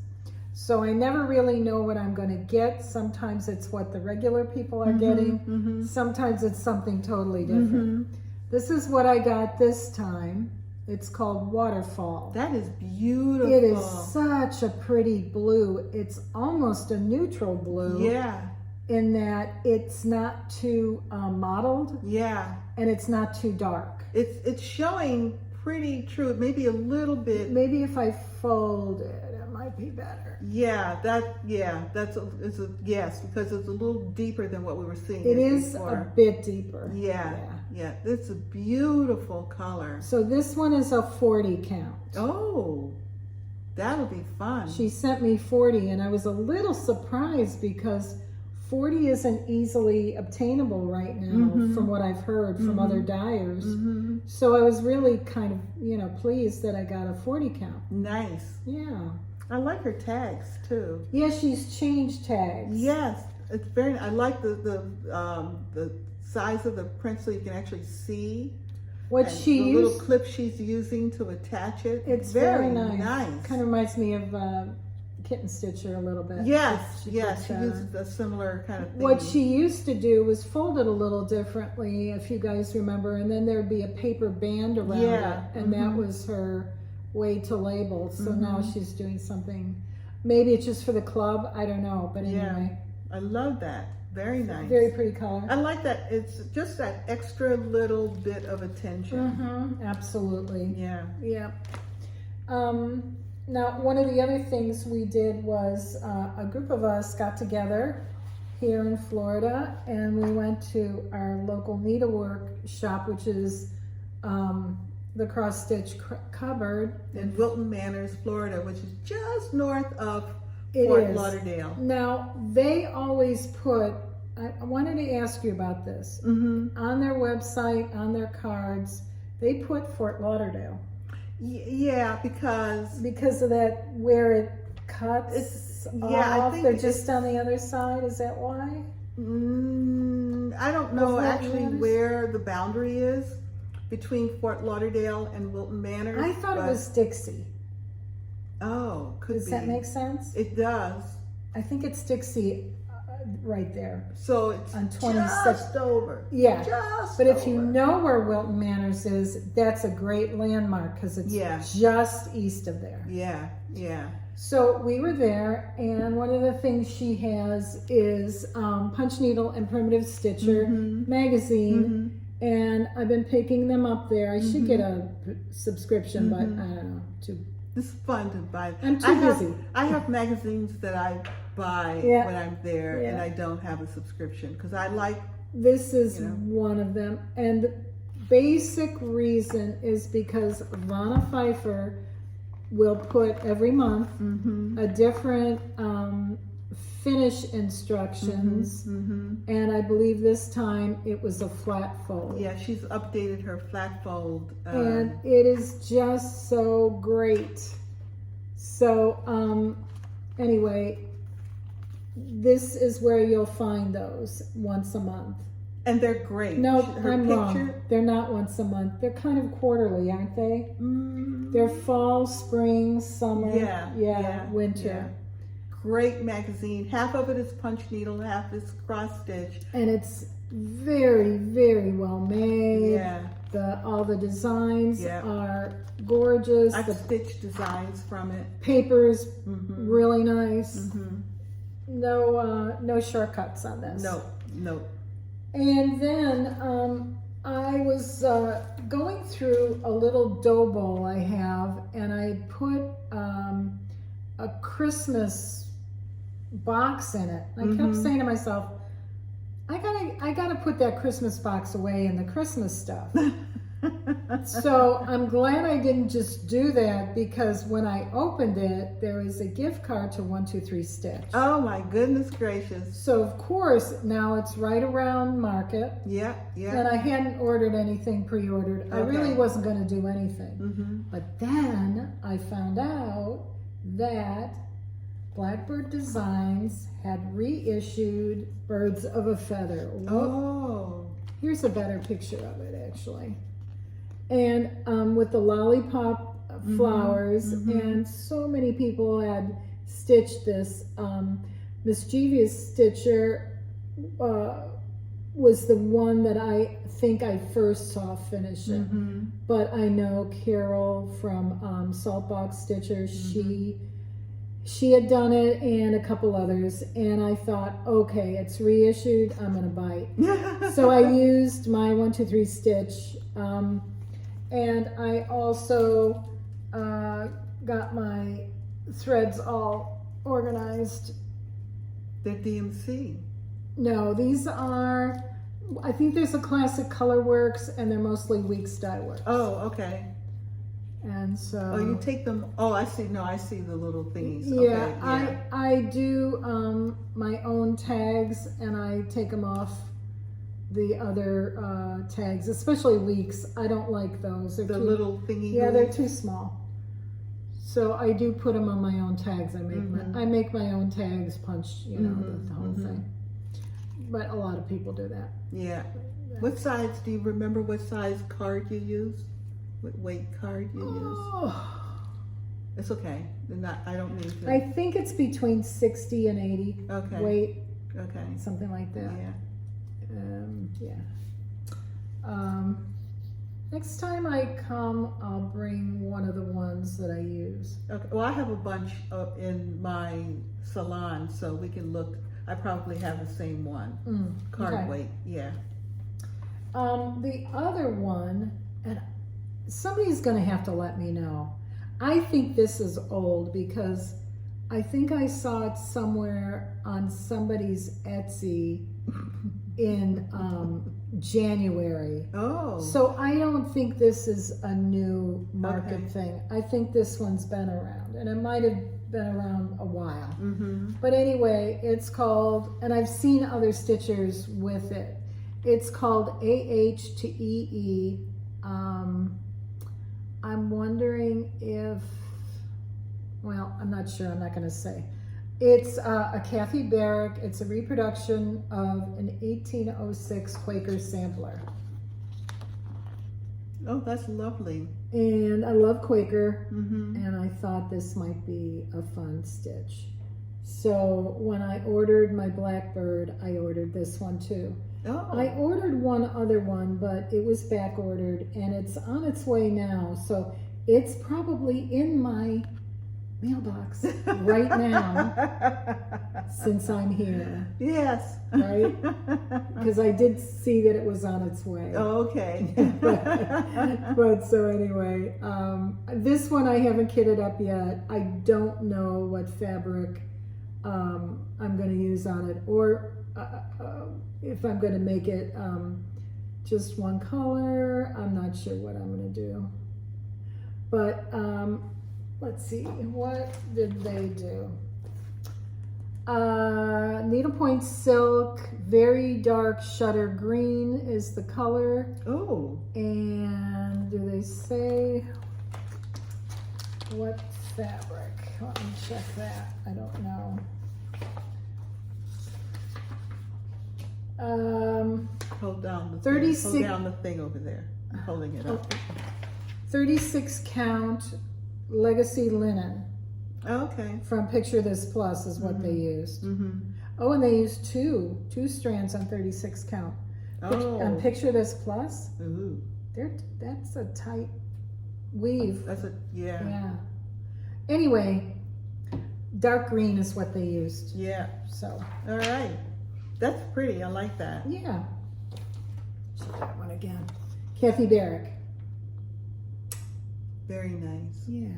So I never really know what I'm going to get. Sometimes it's what the regular people are getting. Sometimes it's something totally different. This is what I got this time. It's called Waterfall. That is beautiful. It is such a pretty blue. It's almost a neutral blue. Yeah. In that it's not too mottled. Yeah. And it's not too dark. It's showing pretty true. Maybe a little bit. Maybe if I fold it, it might be better. Yeah. Yes, because it's a little deeper than what we were seeing. It is before. a bit deeper. Yeah. It's a beautiful color. So this one is a 40 count. Oh, that'll be fun. She sent me 40 and I was a little surprised because 40 isn't easily obtainable right now from what I've heard from other dyers. So I was really kind of, pleased that I got a 40 count. Nice. Yeah. I like her tags too. Yeah, she's changed tags. Yes, it's very. I like the size of the print so you can actually see What and she the used, little clip she's using to attach it. it's very nice. Kind of reminds me of Kitten Stitcher a little bit. Yes, She yes, she puts, uses a similar kind of thing. what she used to do was fold it a little differently, if you guys remember, and then there'd be a paper band around it, and that was her way to label. So now she's doing something, maybe it's just for the club, I don't know, but anyway. I love that. Very nice. Very pretty color. I like that. It's just that extra little bit of attention. Absolutely. Yeah. Yeah. Now, one of the other things we did was a group of us got together here in Florida, and we went to our local needlework shop, which is the Cross Stitch Cupboard In Wilton Manors, Florida, which is just north of It Fort is. Lauderdale. Now, they always put, I wanted to ask you about this, on their website, on their cards, They put Fort Lauderdale Yeah, because of that where it cuts I off. think They're just on the other side. Is that why? I don't know Fort actually Lauderdale? where the boundary is between Fort Lauderdale and Wilton Manor. I thought it was Dixie. Oh, could Does be. that make sense? It does. I think it's Dixie right there. So it's On 26. just over. Yeah. Just But if you over. know where Wilton Manors is, that's a great landmark because it's just east of there. Yeah, yeah. So we were there, and one of the things she has is Punch Needle and Primitive Stitcher magazine, and I've been picking them up there. I should get a subscription, but I don't know. It's fun to buy. I'm too busy. I have magazines that I buy Yeah. when I'm there, and Yeah. I don't have a subscription because I like. This is You know. one of them, and the basic reason is because Vanna Pfeiffer will put every month a different finish instructions, and I believe this time it was a flat fold. Yeah, she's updated her flat fold. And it is just so great. So anyway, this is where you'll find those once a month. And they're great. No, Her I'm picture, wrong. They're not once a month. They're kind of quarterly, aren't they? They're fall, spring, summer, winter. yeah. Great magazine. Half of it is punch needle, half is cross stitch. And it's very, very well made. Yeah. All the designs Yeah. are gorgeous. I've The stitched designs from it. paper's really nice. No shortcuts on this. No. And then I was going through a little dough bowl I have, and I put a Christmas box in it. I kept saying to myself, I gotta put that Christmas box away in the Christmas stuff. So I'm glad I didn't just do that, because when I opened it, there was a gift card to 123 Stitch. Oh my goodness gracious. So of course now it's right around market. Yeah. And I hadn't ordered anything pre-ordered. I really wasn't going to do anything. But then I found out that Blackbird Designs had reissued Birds of a Feather. Oh. Here's a better picture of it, actually. And with the lollipop flowers, and so many people had stitched this. Mischievous Stitcher was the one that I think I first saw finish it. But I know Carol from Saltbox Stitcher, she had done it, and a couple others, and I thought, okay, it's reissued, I'm gonna buy it. So I used my 123 Stitch, and I also got my threads all organized. They're DMC. No, these are, I think there's a Classic Colorworks, and they're mostly Weeks Dye Works. Oh, okay. And so. Oh, you take them. Oh, I see. No, I see the little thingies. Yeah, Okay, I do my own tags, and I take them off the other tags, especially Weeks. I don't like those. They're the too, little thingy. yeah, they're too small. So I do put them on my own tags. I make my own tags, punch, you know, the whole thing. But a lot of people do that. Yeah. What size? Do you remember what size card you used? What weight card you used? Oh, It's okay. They're not. I don't need to. I think it's between 60 and 80 Okay. weight, Okay. something like that. Yeah. Next time I come, I'll bring one of the ones that I use. Okay. Well, I have a bunch in my salon, so we can look. I probably have the same one. Card okay. weight. Yeah. The other one, and somebody's going to have to let me know. I think this is old because I think I saw it somewhere on somebody's Etsy in January. Oh. So I don't think this is a new market Okay. thing. I think this one's been around, and it might have been around a while. Mm-hmm. But anyway, it's called, and I've seen other stitchers with it. It's called AH to EE I'm wondering if, well, I'm not sure, I'm not going to say. It's a Kathy Barrick. It's a reproduction of an 1806 Quaker sampler. Oh, that's lovely. And I love Quaker, Mm-hmm. and I thought this might be a fun stitch. So when I ordered my Blackbird, I ordered this one too. Oh. I ordered one other one, but it was back ordered, and it's on its way now. So it's probably in my mailbox right now since I'm here. Yes. Right? Because I did see that it was on its way. Oh, okay. But so anyway, this one I haven't kitted up yet. I don't know what fabric I'm going to use on it, or if I'm going to make it just one color. I'm not sure what I'm going to do. But let's see, what did they do? Needlepoint silk, very dark shutter green is the color. Oh. And do they say what fabric? Let me check that. I don't know. Hold down the 36 Hold down the thing over there. I'm holding it up. 36 count legacy linen Okay. from Picture This Plus is what they used. Mm-hmm. Oh, and they used two strands on 36 count. On Picture This Plus, Ooh. that's a tight weave. That's a Yeah. Anyway, dark green is what they used. Yeah. So, All right. That's pretty. I like that. yeah. Should that one again. Kathy Barrick. Very nice. Yeah.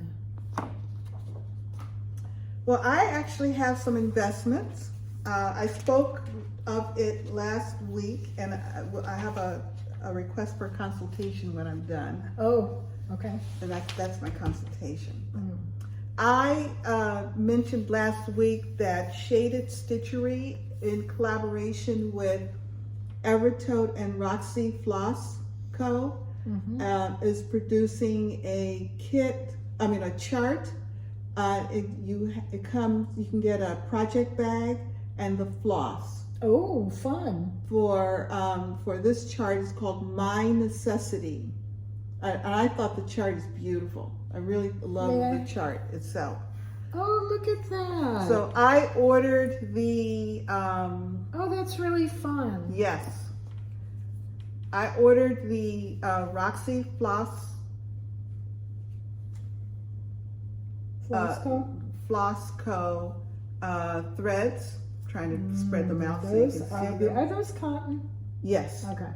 Well, I actually have some investments. I spoke of it last week, and I have a request for consultation when I'm done. Oh, okay. And that's my consultation. Mm. I mentioned last week that Shaded Stitchery, in collaboration with Evertote and Roxy Floss Co., is producing a chart. You can get a project bag and the floss. Oh, fun. For this chart. It's called My Necessity. And I thought the chart is beautiful. I really love the chart itself. Oh, look at that. So I ordered the oh, that's really fun. yes. I ordered the Roxy Floss Floss Co threads. Trying to spread them out so you can see them. Are those cotton? Yes. Okay.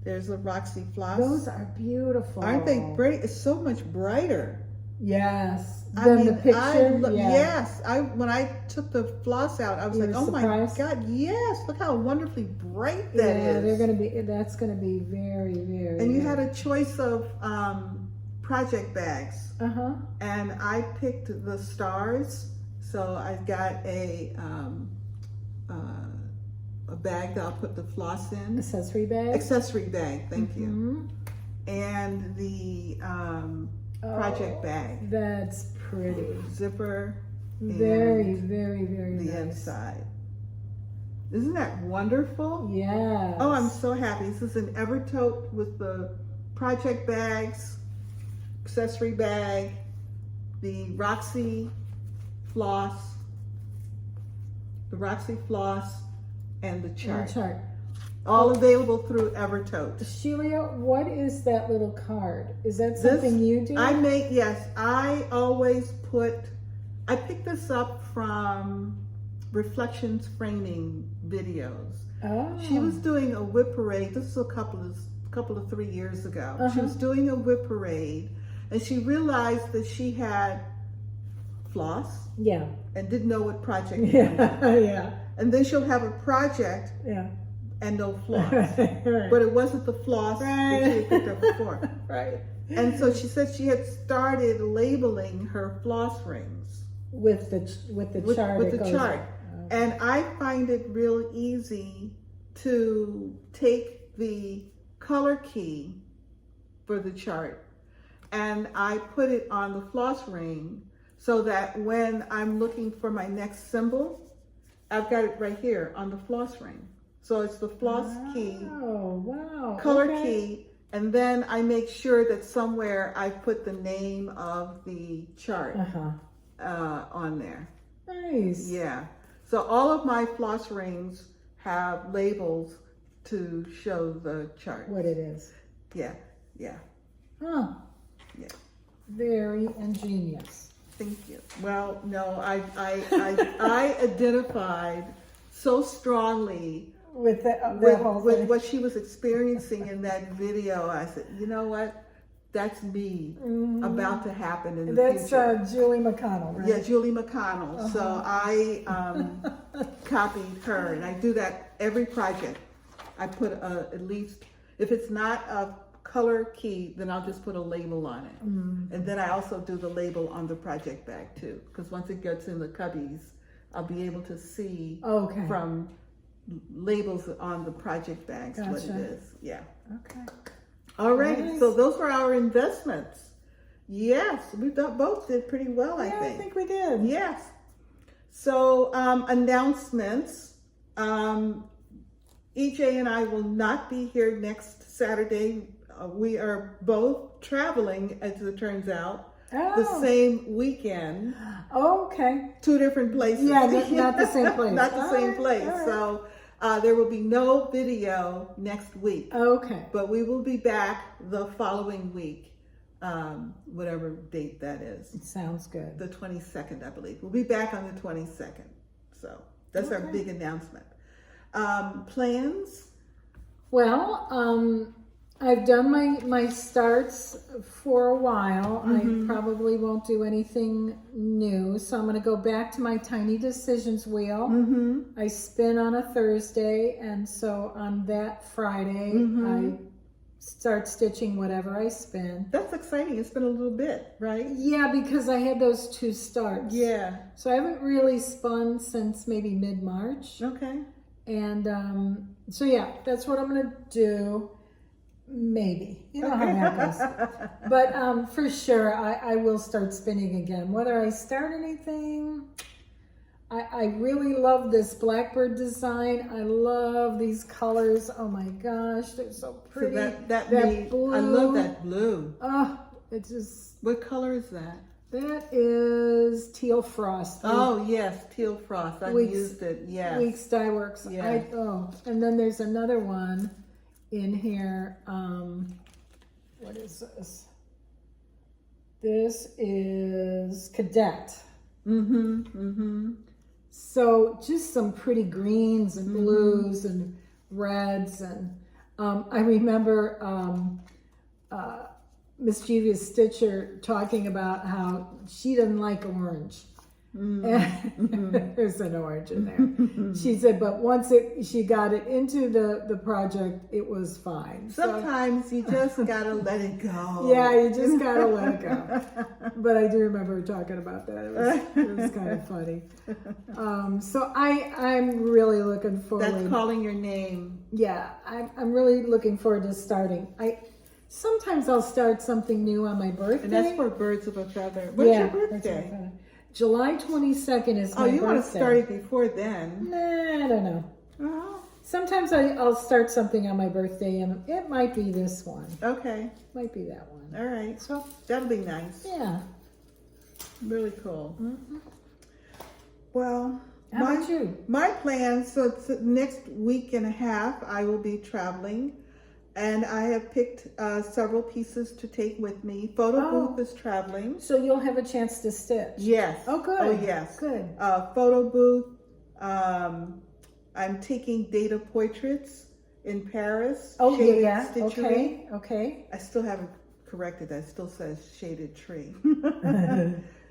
There's a Roxy Floss. Those are beautiful. Aren't they great? It's so much brighter. Yes. I Than mean, the picture. Yes. When I took the floss out, I was like, oh my God, yes! Look how wonderfully bright that is. That's gonna be very, very. And you had a choice of project bags. And I picked the stars. So I got a bag that I'll put the floss in. Accessory bag? Accessory bag, thank you. And the project bag. That's pretty. Zipper. Very, very, very the nice. inside. Isn't that wonderful? Yes. Oh, I'm so happy. This is an Evertote with the project bags, accessory bag, the Roxy floss, and the chart. All available through Evertote. Shelia, what is that little card? Is that something you do? I always I picked this up from Reflections Framing videos. Oh. She was doing a whip parade. This was a couple of 3 years ago. She was doing a whip parade, and she realized that she had floss. Yeah. And didn't know what project. Yeah. And then she'll have a project. Yeah. And no floss. Right. But it wasn't the floss that she had picked up before. Right. And so she said she had started labeling her floss rings with the chart. With the chart. And I find it real easy to take the color key for the chart. And I put it on the floss ring so that when I'm looking for my next symbol, I've got it right here on the floss ring. So it's the floss key, wow, color key, and then I make sure that somewhere I put the name of the chart on there. Nice. Yeah. So all of my floss rings have labels to show the chart. What it is. Yeah, yeah. Huh. Yeah. Very ingenious. Thank you. Well, no, I identified so strongly With the whole with thing. what she was experiencing in that video. I said, you know what? That's me about to happen in the future. That's Julie McConnell, right? Yeah, Julie McConnell. So I copied her, and I do that every project. I put at least, if it's not a color key, then I'll just put a label on it. And then I also do the label on the project bag too, because once it gets in the cubbies, I'll be able to see from labels on the project bags what it is. Yeah. Okay. All right. Nice. So those were our investments. Yes, we both did pretty well, I think. I think we did. Yes. So announcements. EJ and I will not be here next Saturday. We are both traveling, as it turns out, the same weekend. Okay. Two different places. Yeah, not the same place. Not the same place. All right. So there will be no video next week. Okay. But we will be back the following week, whatever date that is. Sounds good. The 22nd, I believe. We'll be back on the 22nd. So that's our big announcement. Plans? Well, I've done my starts for a while. I probably won't do anything new. So I'm going to go back to my tiny decisions wheel. I spin on a Thursday. And so on that Friday, I start stitching whatever I spin. That's exciting. It's been a little bit, right? Yeah, because I had those two starts. Yeah. So I haven't really spun since maybe mid-March. Okay. And so yeah, that's what I'm going to do. Maybe. You know how that goes. But for sure, I will start spinning again. Whether I start anything, I really love this blackbird design. I love these colors. Oh my gosh, they're so pretty. So that blue. I love that blue. Oh, it's just... What color is that? That is teal frost. Oh yes, teal frost. I've used it. Yeah. Weeks Dye Works. Yeah. And then there's another one in here. What is this? This is Cadet. So just some pretty greens and blues and reds. And I remember Mischievous Stitcher talking about how she doesn't like orange. There's an orange in there. She said, but once she got it into the project, it was fine. Sometimes you just gotta let it go. Yeah, you just gotta let it go. But I do remember her talking about that. It was kind of funny. So I'm really looking forward. That's calling your name. Yeah, I'm really looking forward to starting. Sometimes I'll start something new on my birthday. And that's for Birds of a Feather. What's your birthday? July 22nd is my birthday. Oh, you want to start it before then? Nah, I don't know. Sometimes I'll start something on my birthday, and it might be this one. Okay. Might be that one. All right. So that'll be nice. Yeah. Really cool. Well, how about you? My plans, so it's next week and a half, I will be traveling. And I have picked several pieces to take with me. Photobooth is traveling. So you'll have a chance to stitch? Yes. Oh, good. Oh, yes. Good. Photobooth. I'm taking data portraits in Paris. Oh, shaded yeah. stitchery. Okay. I still haven't corrected that. It still says shaded tree.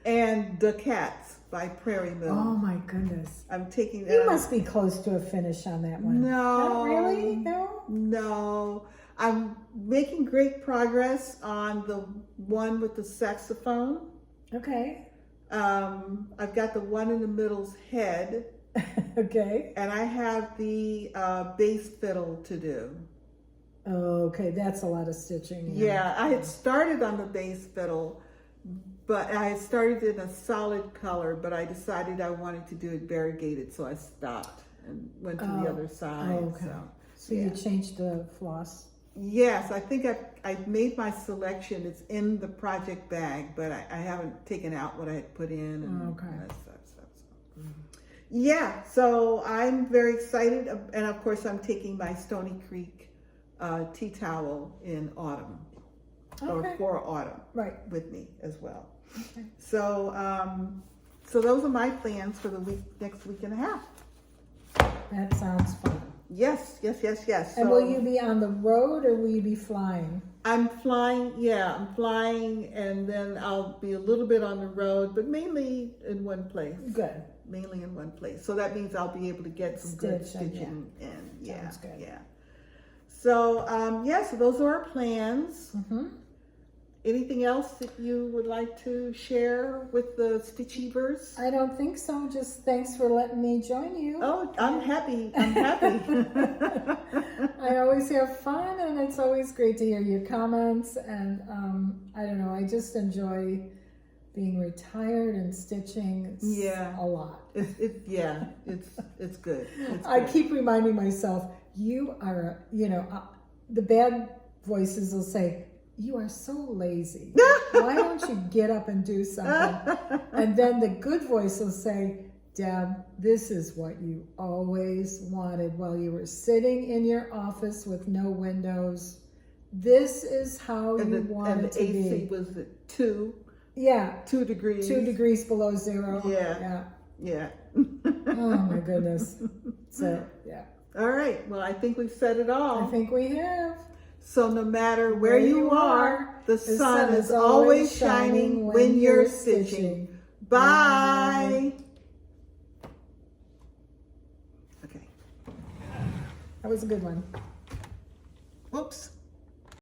And The Cats by Prairie Moon. Oh, my goodness. I'm taking that. You must be close to a finish on that one. No. Not really? No? No. I'm making great progress on the one with the saxophone. Okay. I've got the one in the middle's head. Okay. And I have the bass fiddle to do. Okay, that's a lot of stitching. Yeah, I had started on the base fiddle, but I had started in a solid color, but I decided I wanted to do it variegated, so I stopped and went to the other side. Okay. So you changed the floss? Yes, I think I've made my selection. It's in the project bag, but I haven't taken out what I had put in. And that stuff. So. Yeah, so I'm very excited. And of course, I'm taking my Stony Creek tea towel in autumn, or for autumn, with me as well. Okay. So, so those are my plans for the next week and a half. That sounds fun. Yes. And will you be on the road or will you be flying? I'm flying, I'm flying, and then I'll be a little bit on the road, but mainly in one place. Good. Mainly in one place. So that means I'll be able to get some good stitching in. Yeah. Sounds good. Yeah. So, so those are our plans. Anything else that you would like to share with the Stitchievers? I don't think so. Just thanks for letting me join you. Oh, I'm happy. I'm happy. I always have fun, and it's always great to hear your comments. And I don't know, I just enjoy being retired and stitching. It's a lot. It's good. I keep reminding myself, you are, the bad voices will say, you are so lazy. Why don't you get up and do something? And then the good voice will say, Deb, this is what you always wanted while you were sitting in your office with no windows. This is how you wanted to be. And the AC was at 2. Yeah. 2 degrees. 2 degrees below zero. Yeah. Oh my goodness. So, yeah. All right. Well, I think we've said it all. I think we have. So no matter where you are, the sun is always shining when you're stitching. Bye. Okay. That was a good one. Whoops.